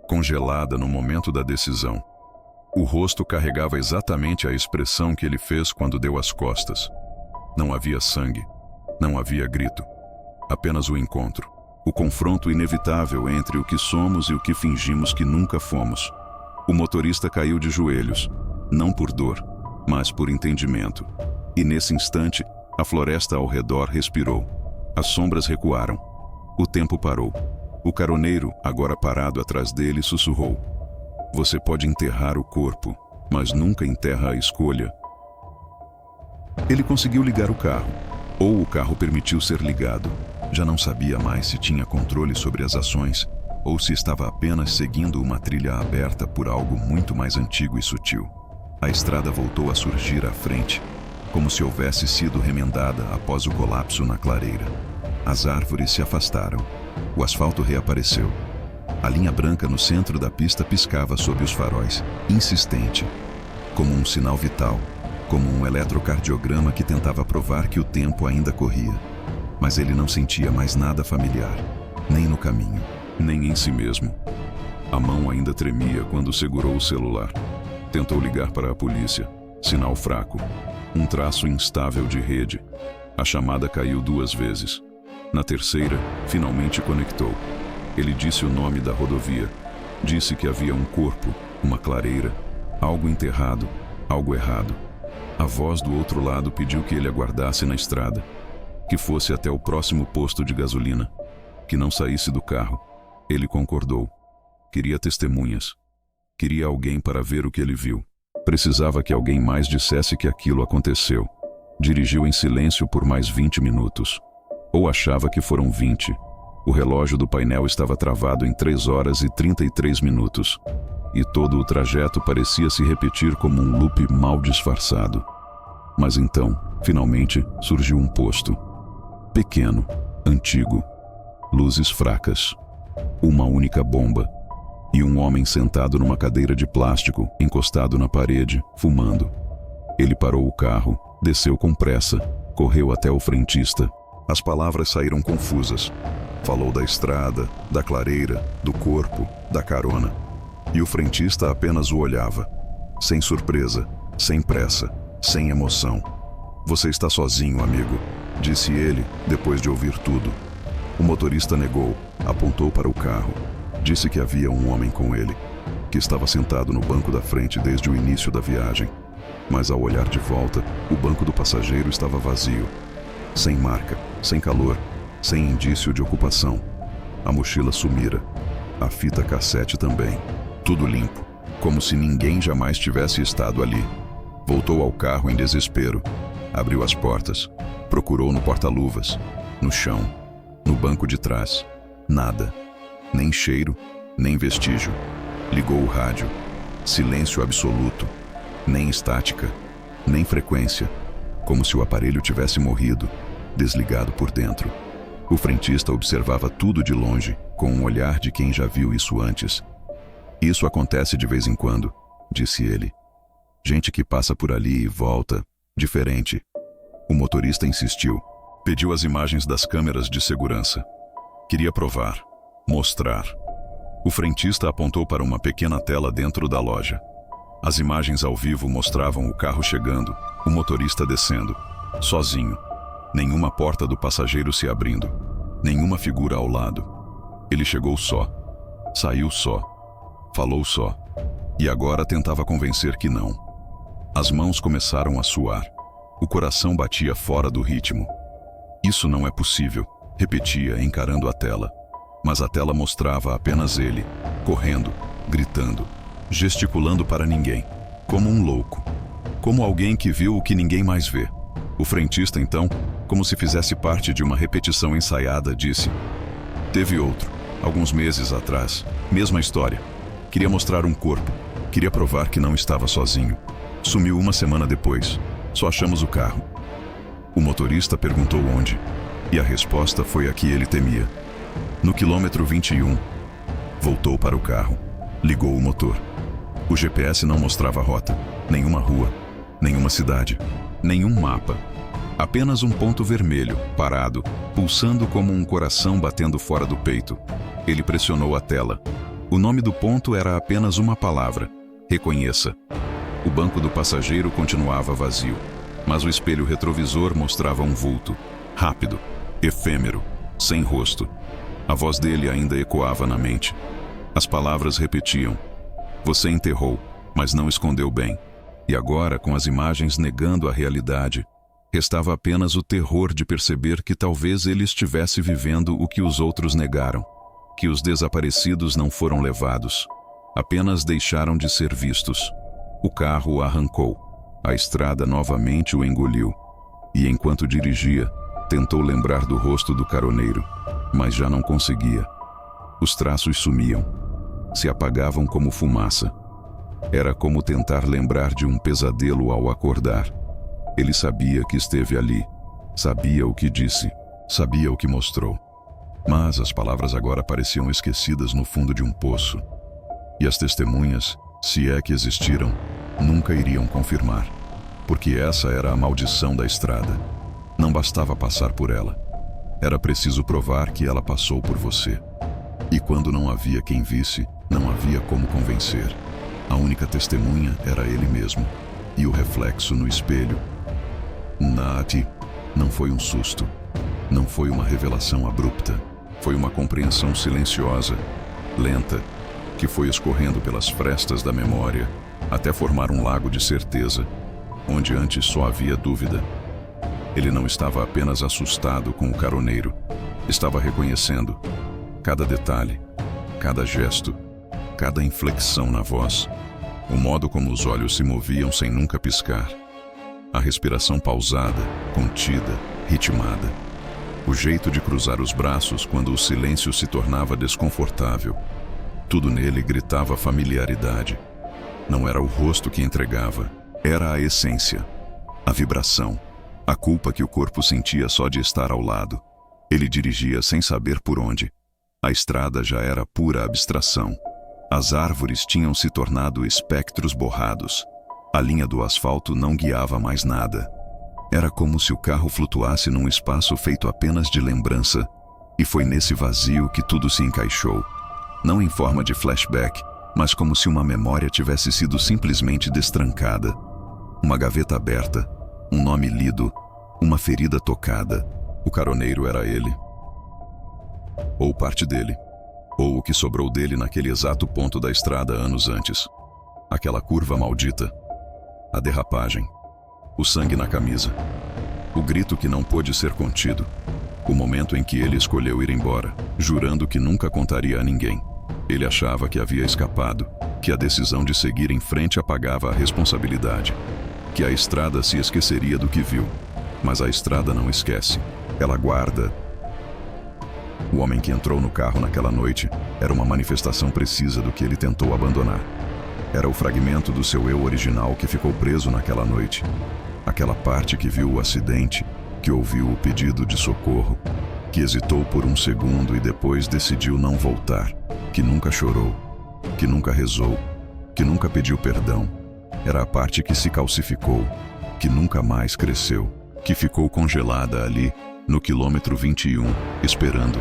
congelada no momento da decisão. O rosto carregava exatamente a expressão que ele fez quando deu as costas. Não havia sangue, não havia grito, apenas o encontro, o confronto inevitável entre o que somos e o que fingimos que nunca fomos. O motorista caiu de joelhos, não por dor, mas por entendimento. E nesse instante, a floresta ao redor respirou. As sombras recuaram. O tempo parou. O caroneiro, agora parado atrás dele, sussurrou: "Você pode enterrar o corpo, mas nunca enterra a escolha." Ele conseguiu ligar o carro, ou o carro permitiu ser ligado. Já não sabia mais se tinha controle sobre as ações, ou se estava apenas seguindo uma trilha aberta por algo muito mais antigo e sutil. A estrada voltou a surgir à frente, como se houvesse sido remendada após o colapso na clareira. As árvores se afastaram. O asfalto reapareceu. A linha branca no centro da pista piscava sob os faróis, insistente, como um sinal vital, como um eletrocardiograma que tentava provar que o tempo ainda corria. Mas ele não sentia mais nada familiar, nem no caminho, nem em si mesmo. A mão ainda tremia quando segurou o celular. Tentou ligar para a polícia. Sinal fraco. Um traço instável de rede. A chamada caiu 2 vezes. Na terceira, finalmente conectou. Ele disse o nome da rodovia. Disse que havia um corpo, uma clareira, algo enterrado, algo errado. A voz do outro lado pediu que ele aguardasse na estrada, que fosse até o próximo posto de gasolina, que não saísse do carro. Ele concordou. Queria testemunhas. Queria alguém para ver o que ele viu. Precisava que alguém mais dissesse que aquilo aconteceu. Dirigiu em silêncio por mais 20 minutos. Ou achava que foram 20. O relógio do painel estava travado em 3 horas e 33 minutos. E todo o trajeto parecia se repetir como um loop mal disfarçado. Mas então, finalmente, surgiu um posto. Pequeno, antigo, luzes fracas, uma única bomba e um homem sentado numa cadeira de plástico, encostado na parede, fumando. Ele parou o carro, desceu com pressa, correu até o frentista. As palavras saíram confusas. Falou da estrada, da clareira, do corpo, da carona. E o frentista apenas o olhava, sem surpresa, sem pressa, sem emoção. "Você está sozinho, amigo", disse ele, depois de ouvir tudo. O motorista negou, apontou para o carro. Disse que havia um homem com ele, que estava sentado no banco da frente desde o início da viagem. Mas ao olhar de volta, o banco do passageiro estava vazio. Sem marca, sem calor, sem indício de ocupação. A mochila sumira. A fita cassete também. Tudo limpo, como se ninguém jamais tivesse estado ali. Voltou ao carro em desespero. Abriu as portas. Procurou no porta-luvas, no chão, no banco de trás. Nada. Nem cheiro, nem vestígio. Ligou o rádio. Silêncio absoluto. Nem estática, nem frequência. Como se o aparelho tivesse morrido, desligado por dentro. O frentista observava tudo de longe, com um olhar de quem já viu isso antes. Isso acontece de vez em quando, disse ele. Gente que passa por ali e volta, diferente. O motorista insistiu. Pediu as imagens das câmeras de segurança. Queria provar, mostrar. O frentista apontou para uma pequena tela dentro da loja. As imagens ao vivo mostravam o carro chegando, o motorista descendo, sozinho. Nenhuma porta do passageiro se abrindo, nenhuma figura ao lado. Ele chegou só, saiu só, falou só, e agora tentava convencer que não. As mãos começaram a suar. O coração batia fora do ritmo. Isso não é possível, repetia, encarando a tela. Mas a tela mostrava apenas ele, correndo, gritando, gesticulando para ninguém, como um louco. Como alguém que viu o que ninguém mais vê. O frentista, então, como se fizesse parte de uma repetição ensaiada, disse: Teve outro, alguns meses atrás, mesma história. Queria mostrar um corpo, queria provar que não estava sozinho. Sumiu uma semana depois, só achamos o carro. O motorista perguntou onde, e a resposta foi a que ele temia. No quilômetro 21. Voltou para o carro, ligou o motor. O GPS não mostrava rota, nenhuma rua, nenhuma cidade, nenhum mapa. Apenas um ponto vermelho, parado, pulsando como um coração batendo fora do peito. Ele pressionou a tela. O nome do ponto era apenas uma palavra: reconheça. O banco do passageiro continuava vazio, mas o espelho retrovisor mostrava um vulto, rápido, efêmero, sem rosto. A voz dele ainda ecoava na mente. As palavras repetiam: Você enterrou, mas não escondeu bem. E agora, com as imagens negando a realidade, restava apenas o terror de perceber que talvez ele estivesse vivendo o que os outros negaram, que os desaparecidos não foram levados, apenas deixaram de ser vistos. O carro o arrancou, a estrada novamente o engoliu, e enquanto dirigia, tentou lembrar do rosto do caroneiro, mas já não conseguia. Os traços sumiam, se apagavam como fumaça. Era como tentar lembrar de um pesadelo ao acordar. Ele sabia que esteve ali, sabia o que disse, sabia o que mostrou. Mas as palavras agora pareciam esquecidas no fundo de um poço. E as testemunhas, se é que existiram, nunca iriam confirmar. Porque essa era a maldição da estrada. Não bastava passar por ela. Era preciso provar que ela passou por você. E quando não havia quem visse, não havia como convencer. A única testemunha era ele mesmo. E o reflexo no espelho. Nath, não foi um susto. Não foi uma revelação abrupta. Foi uma compreensão silenciosa, lenta, que foi escorrendo pelas frestas da memória, até formar um lago de certeza, onde antes só havia dúvida. Ele não estava apenas assustado com o caroneiro, estava reconhecendo cada detalhe, cada gesto, cada inflexão na voz, o modo como os olhos se moviam sem nunca piscar, a respiração pausada, contida, ritmada, o jeito de cruzar os braços quando o silêncio se tornava desconfortável. Tudo nele gritava familiaridade. Não era o rosto que entregava, era a essência, a vibração, a culpa que o corpo sentia só de estar ao lado. Ele dirigia sem saber por onde. A estrada já era pura abstração. As árvores tinham se tornado espectros borrados. A linha do asfalto não guiava mais nada. Era como se o carro flutuasse num espaço feito apenas de lembrança, e foi nesse vazio que tudo se encaixou. Não em forma de flashback, mas como se uma memória tivesse sido simplesmente destrancada. Uma gaveta aberta, um nome lido, uma ferida tocada. O caroneiro era ele. Ou parte dele. Ou o que sobrou dele naquele exato ponto da estrada anos antes. Aquela curva maldita. A derrapagem. O sangue na camisa. O grito que não pôde ser contido. O momento em que ele escolheu ir embora, jurando que nunca contaria a ninguém. Ele achava que havia escapado, que a decisão de seguir em frente apagava a responsabilidade, que a estrada se esqueceria do que viu. Mas a estrada não esquece, ela guarda. O homem que entrou no carro naquela noite era uma manifestação precisa do que ele tentou abandonar. Era o fragmento do seu eu original que ficou preso naquela noite. Aquela parte que viu o acidente, que ouviu o pedido de socorro, que hesitou por um segundo e depois decidiu não voltar, que nunca chorou, que nunca rezou, que nunca pediu perdão. Era a parte que se calcificou, que nunca mais cresceu, que ficou congelada ali, no quilômetro 21, esperando.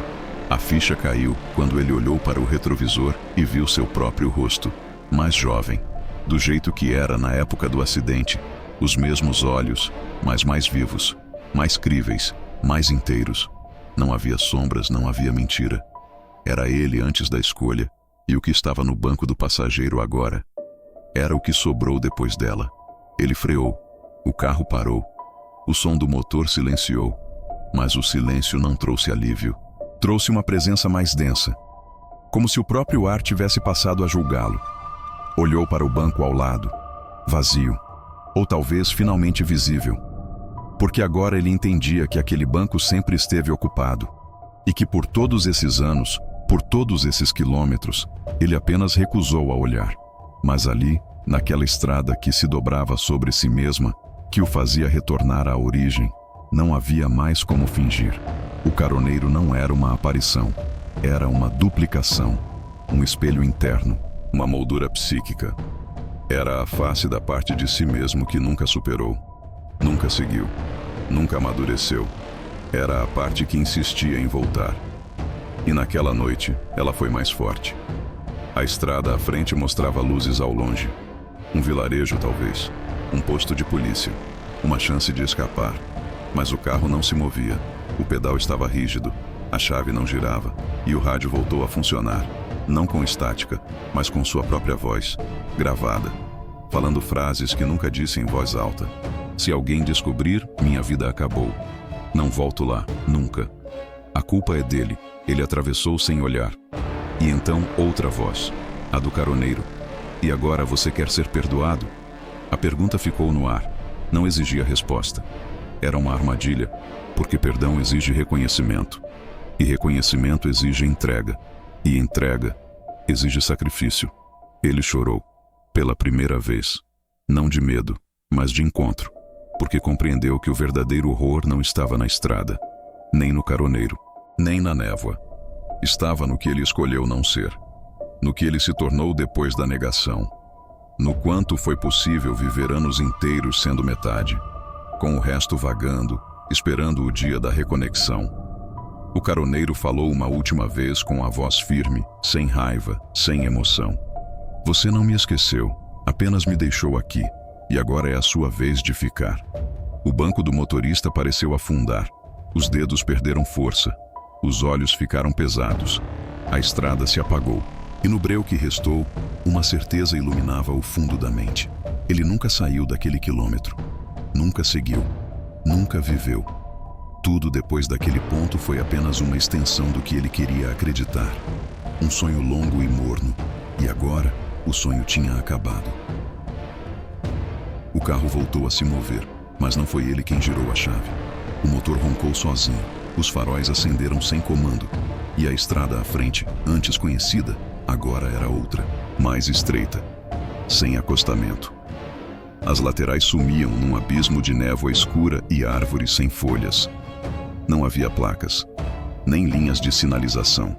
A ficha caiu quando ele olhou para o retrovisor e viu seu próprio rosto, mais jovem, do jeito que era na época do acidente. Os mesmos olhos, mas mais vivos, mais críveis, mais inteiros. Não havia sombras, não havia mentira. Era ele antes da escolha, e o que estava no banco do passageiro agora era o que sobrou depois dela. Ele freou. O carro parou. O som do motor silenciou. Mas o silêncio não trouxe alívio. Trouxe uma presença mais densa, como se o próprio ar tivesse passado a julgá-lo. Olhou para o banco ao lado, vazio, ou talvez finalmente visível, porque agora ele entendia que aquele banco sempre esteve ocupado, e que por todos esses anos, por todos esses quilômetros, ele apenas recusou a olhar. Mas ali, naquela estrada que se dobrava sobre si mesma, que o fazia retornar à origem, não havia mais como fingir. O caroneiro não era uma aparição, era uma duplicação, um espelho interno, uma moldura psíquica. Era a face da parte de si mesmo que nunca superou, nunca seguiu, nunca amadureceu. Era a parte que insistia em voltar. E naquela noite, ela foi mais forte. A estrada à frente mostrava luzes ao longe. Um vilarejo, talvez. Um posto de polícia. Uma chance de escapar. Mas o carro não se movia. O pedal estava rígido. A chave não girava. E o rádio voltou a funcionar. Não com estática, mas com sua própria voz, gravada, falando frases que nunca disse em voz alta. Se alguém descobrir, minha vida acabou. Não volto lá, nunca. A culpa é dele. Ele atravessou sem olhar. E então outra voz, a do caroneiro. E agora você quer ser perdoado? A pergunta ficou no ar. Não exigia resposta. Era uma armadilha, porque perdão exige reconhecimento. E reconhecimento exige entrega. E entrega exige sacrifício. Ele chorou, pela primeira vez. Não de medo, mas de encontro. Porque compreendeu que o verdadeiro horror não estava na estrada, nem no caroneiro, nem na névoa. Estava no que ele escolheu não ser. No que ele se tornou depois da negação. No quanto foi possível viver anos inteiros sendo metade, com o resto vagando, esperando o dia da reconexão. O caroneiro falou uma última vez com a voz firme, sem raiva, sem emoção. Você não me esqueceu, apenas me deixou aqui, e agora é a sua vez de ficar. O banco do motorista pareceu afundar. Os dedos perderam força. Os olhos ficaram pesados. A estrada se apagou. E no breu que restou, uma certeza iluminava o fundo da mente. Ele nunca saiu daquele quilômetro. Nunca seguiu. Nunca viveu. Tudo depois daquele ponto foi apenas uma extensão do que ele queria acreditar. Um sonho longo e morno. E agora, o sonho tinha acabado. O carro voltou a se mover, mas não foi ele quem girou a chave. O motor roncou sozinho. Os faróis acenderam sem comando. E a estrada à frente, antes conhecida, agora era outra, mais estreita, sem acostamento. As laterais sumiam num abismo de névoa escura e árvores sem folhas. Não havia placas, nem linhas de sinalização.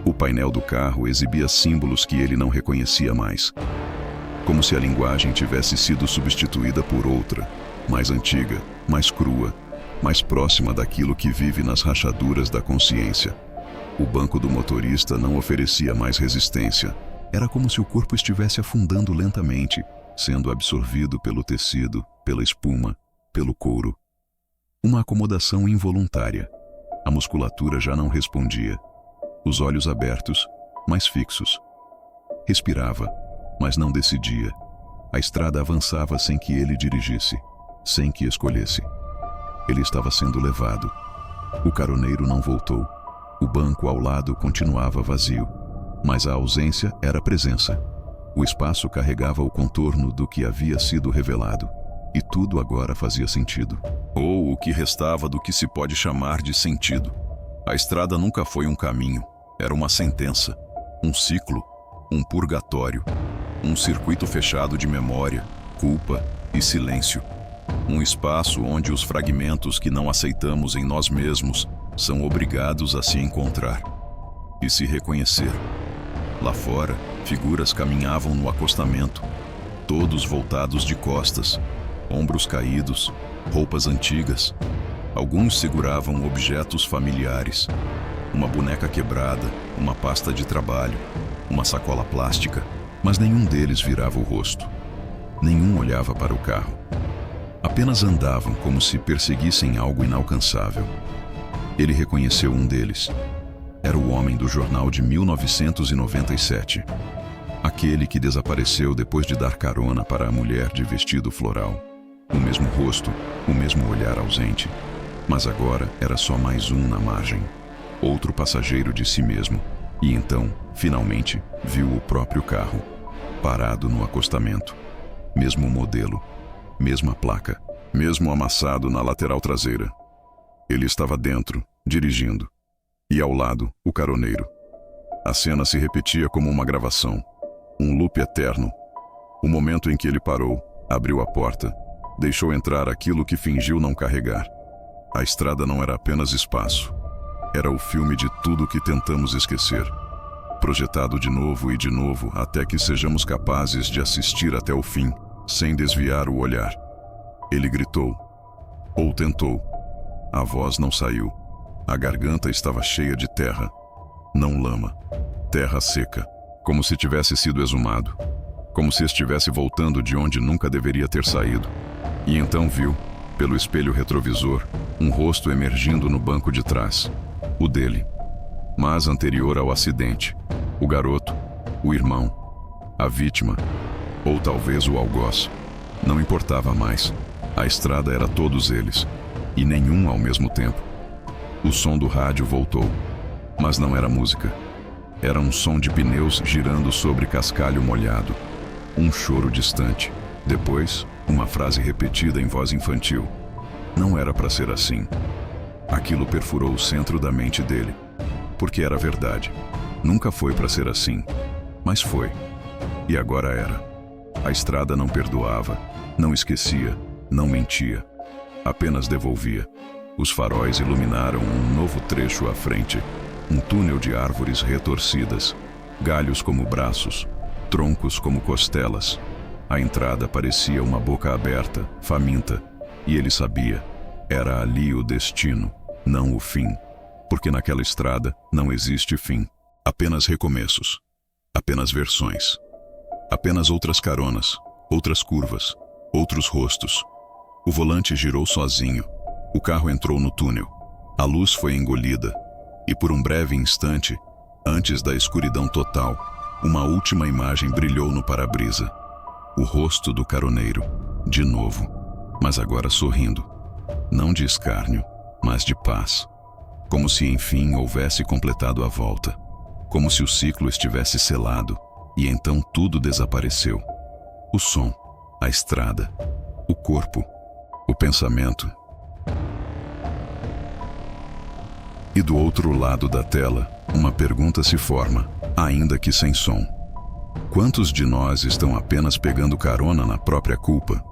O painel do carro exibia símbolos que ele não reconhecia mais. Como se a linguagem tivesse sido substituída por outra, mais antiga, mais crua, mais próxima daquilo que vive nas rachaduras da consciência. O banco do motorista não oferecia mais resistência. Era como se o corpo estivesse afundando lentamente, sendo absorvido pelo tecido, pela espuma, pelo couro. Uma acomodação involuntária. A musculatura já não respondia. Os olhos abertos, mas fixos. Respirava, mas não decidia. A estrada avançava sem que ele dirigisse, sem que escolhesse. Ele estava sendo levado. O caroneiro não voltou. O banco ao lado continuava vazio, mas a ausência era presença. O espaço carregava o contorno do que havia sido revelado, e tudo agora fazia sentido. Ou o que restava do que se pode chamar de sentido. A estrada nunca foi um caminho, era uma sentença, um ciclo, um purgatório, um circuito fechado de memória, culpa e silêncio. Um espaço onde os fragmentos que não aceitamos em nós mesmos são obrigados a se encontrar e se reconhecer. Lá fora, Figuras caminhavam no acostamento, todos voltados de costas, ombros caídos, roupas antigas. Alguns seguravam objetos familiares, uma boneca quebrada, uma pasta de trabalho, uma sacola plástica, mas nenhum deles virava o rosto. Nenhum olhava para o carro. Apenas andavam como se perseguissem algo inalcançável. Ele reconheceu um deles. Era o homem do jornal de 1997. Aquele que desapareceu depois de dar carona para a mulher de vestido floral. O mesmo rosto, o mesmo olhar ausente. Mas agora era só mais um na margem. Outro passageiro de si mesmo. E então, finalmente, viu o próprio carro, parado no acostamento. Mesmo modelo, mesma placa, mesmo amassado na lateral traseira. Ele estava dentro, dirigindo. E ao lado, o caroneiro. A cena se repetia como uma gravação. Um loop eterno. O momento em que ele parou, abriu a porta, deixou entrar aquilo que fingiu não carregar. A estrada não era apenas espaço. Era o filme de tudo que tentamos esquecer. Projetado de novo e de novo até que sejamos capazes de assistir até o fim, sem desviar o olhar. Ele gritou. Ou tentou. A voz não saiu. A garganta estava cheia de terra. Não lama. Terra seca. Como se tivesse sido exumado. Como se estivesse voltando de onde nunca deveria ter saído. E então viu, pelo espelho retrovisor, um rosto emergindo no banco de trás. O dele. Mas anterior ao acidente. O garoto. O irmão. A vítima. Ou talvez o algoz. Não importava mais. A estrada era todos eles. E nenhum ao mesmo tempo. O som do rádio voltou. Mas não era música. Era um som de pneus girando sobre cascalho molhado. Um choro distante. Depois, uma frase repetida em voz infantil. Não era para ser assim. Aquilo perfurou o centro da mente dele. Porque era verdade. Nunca foi para ser assim. Mas foi. E agora era. A estrada não perdoava, não esquecia, não mentia. Apenas devolvia. Os faróis iluminaram um novo trecho à frente. Um túnel de árvores retorcidas. Galhos como braços, troncos como costelas. A entrada parecia uma boca aberta, faminta. E ele sabia. Era ali o destino, não o fim. Porque naquela estrada não existe fim. Apenas recomeços. Apenas versões. Apenas outras caronas, outras curvas, outros rostos. O volante girou sozinho. O carro entrou no túnel. A luz foi engolida. E por um breve instante, antes da escuridão total, uma última imagem brilhou no para-brisa. O rosto do caroneiro, de novo, mas agora sorrindo. Não de escárnio, mas de paz. Como se enfim houvesse completado a volta. Como se o ciclo estivesse selado, e então tudo desapareceu. O som, a estrada, o corpo, o pensamento. E do outro lado da tela, uma pergunta se forma, ainda que sem som. Quantos de nós estão apenas pegando carona na própria culpa?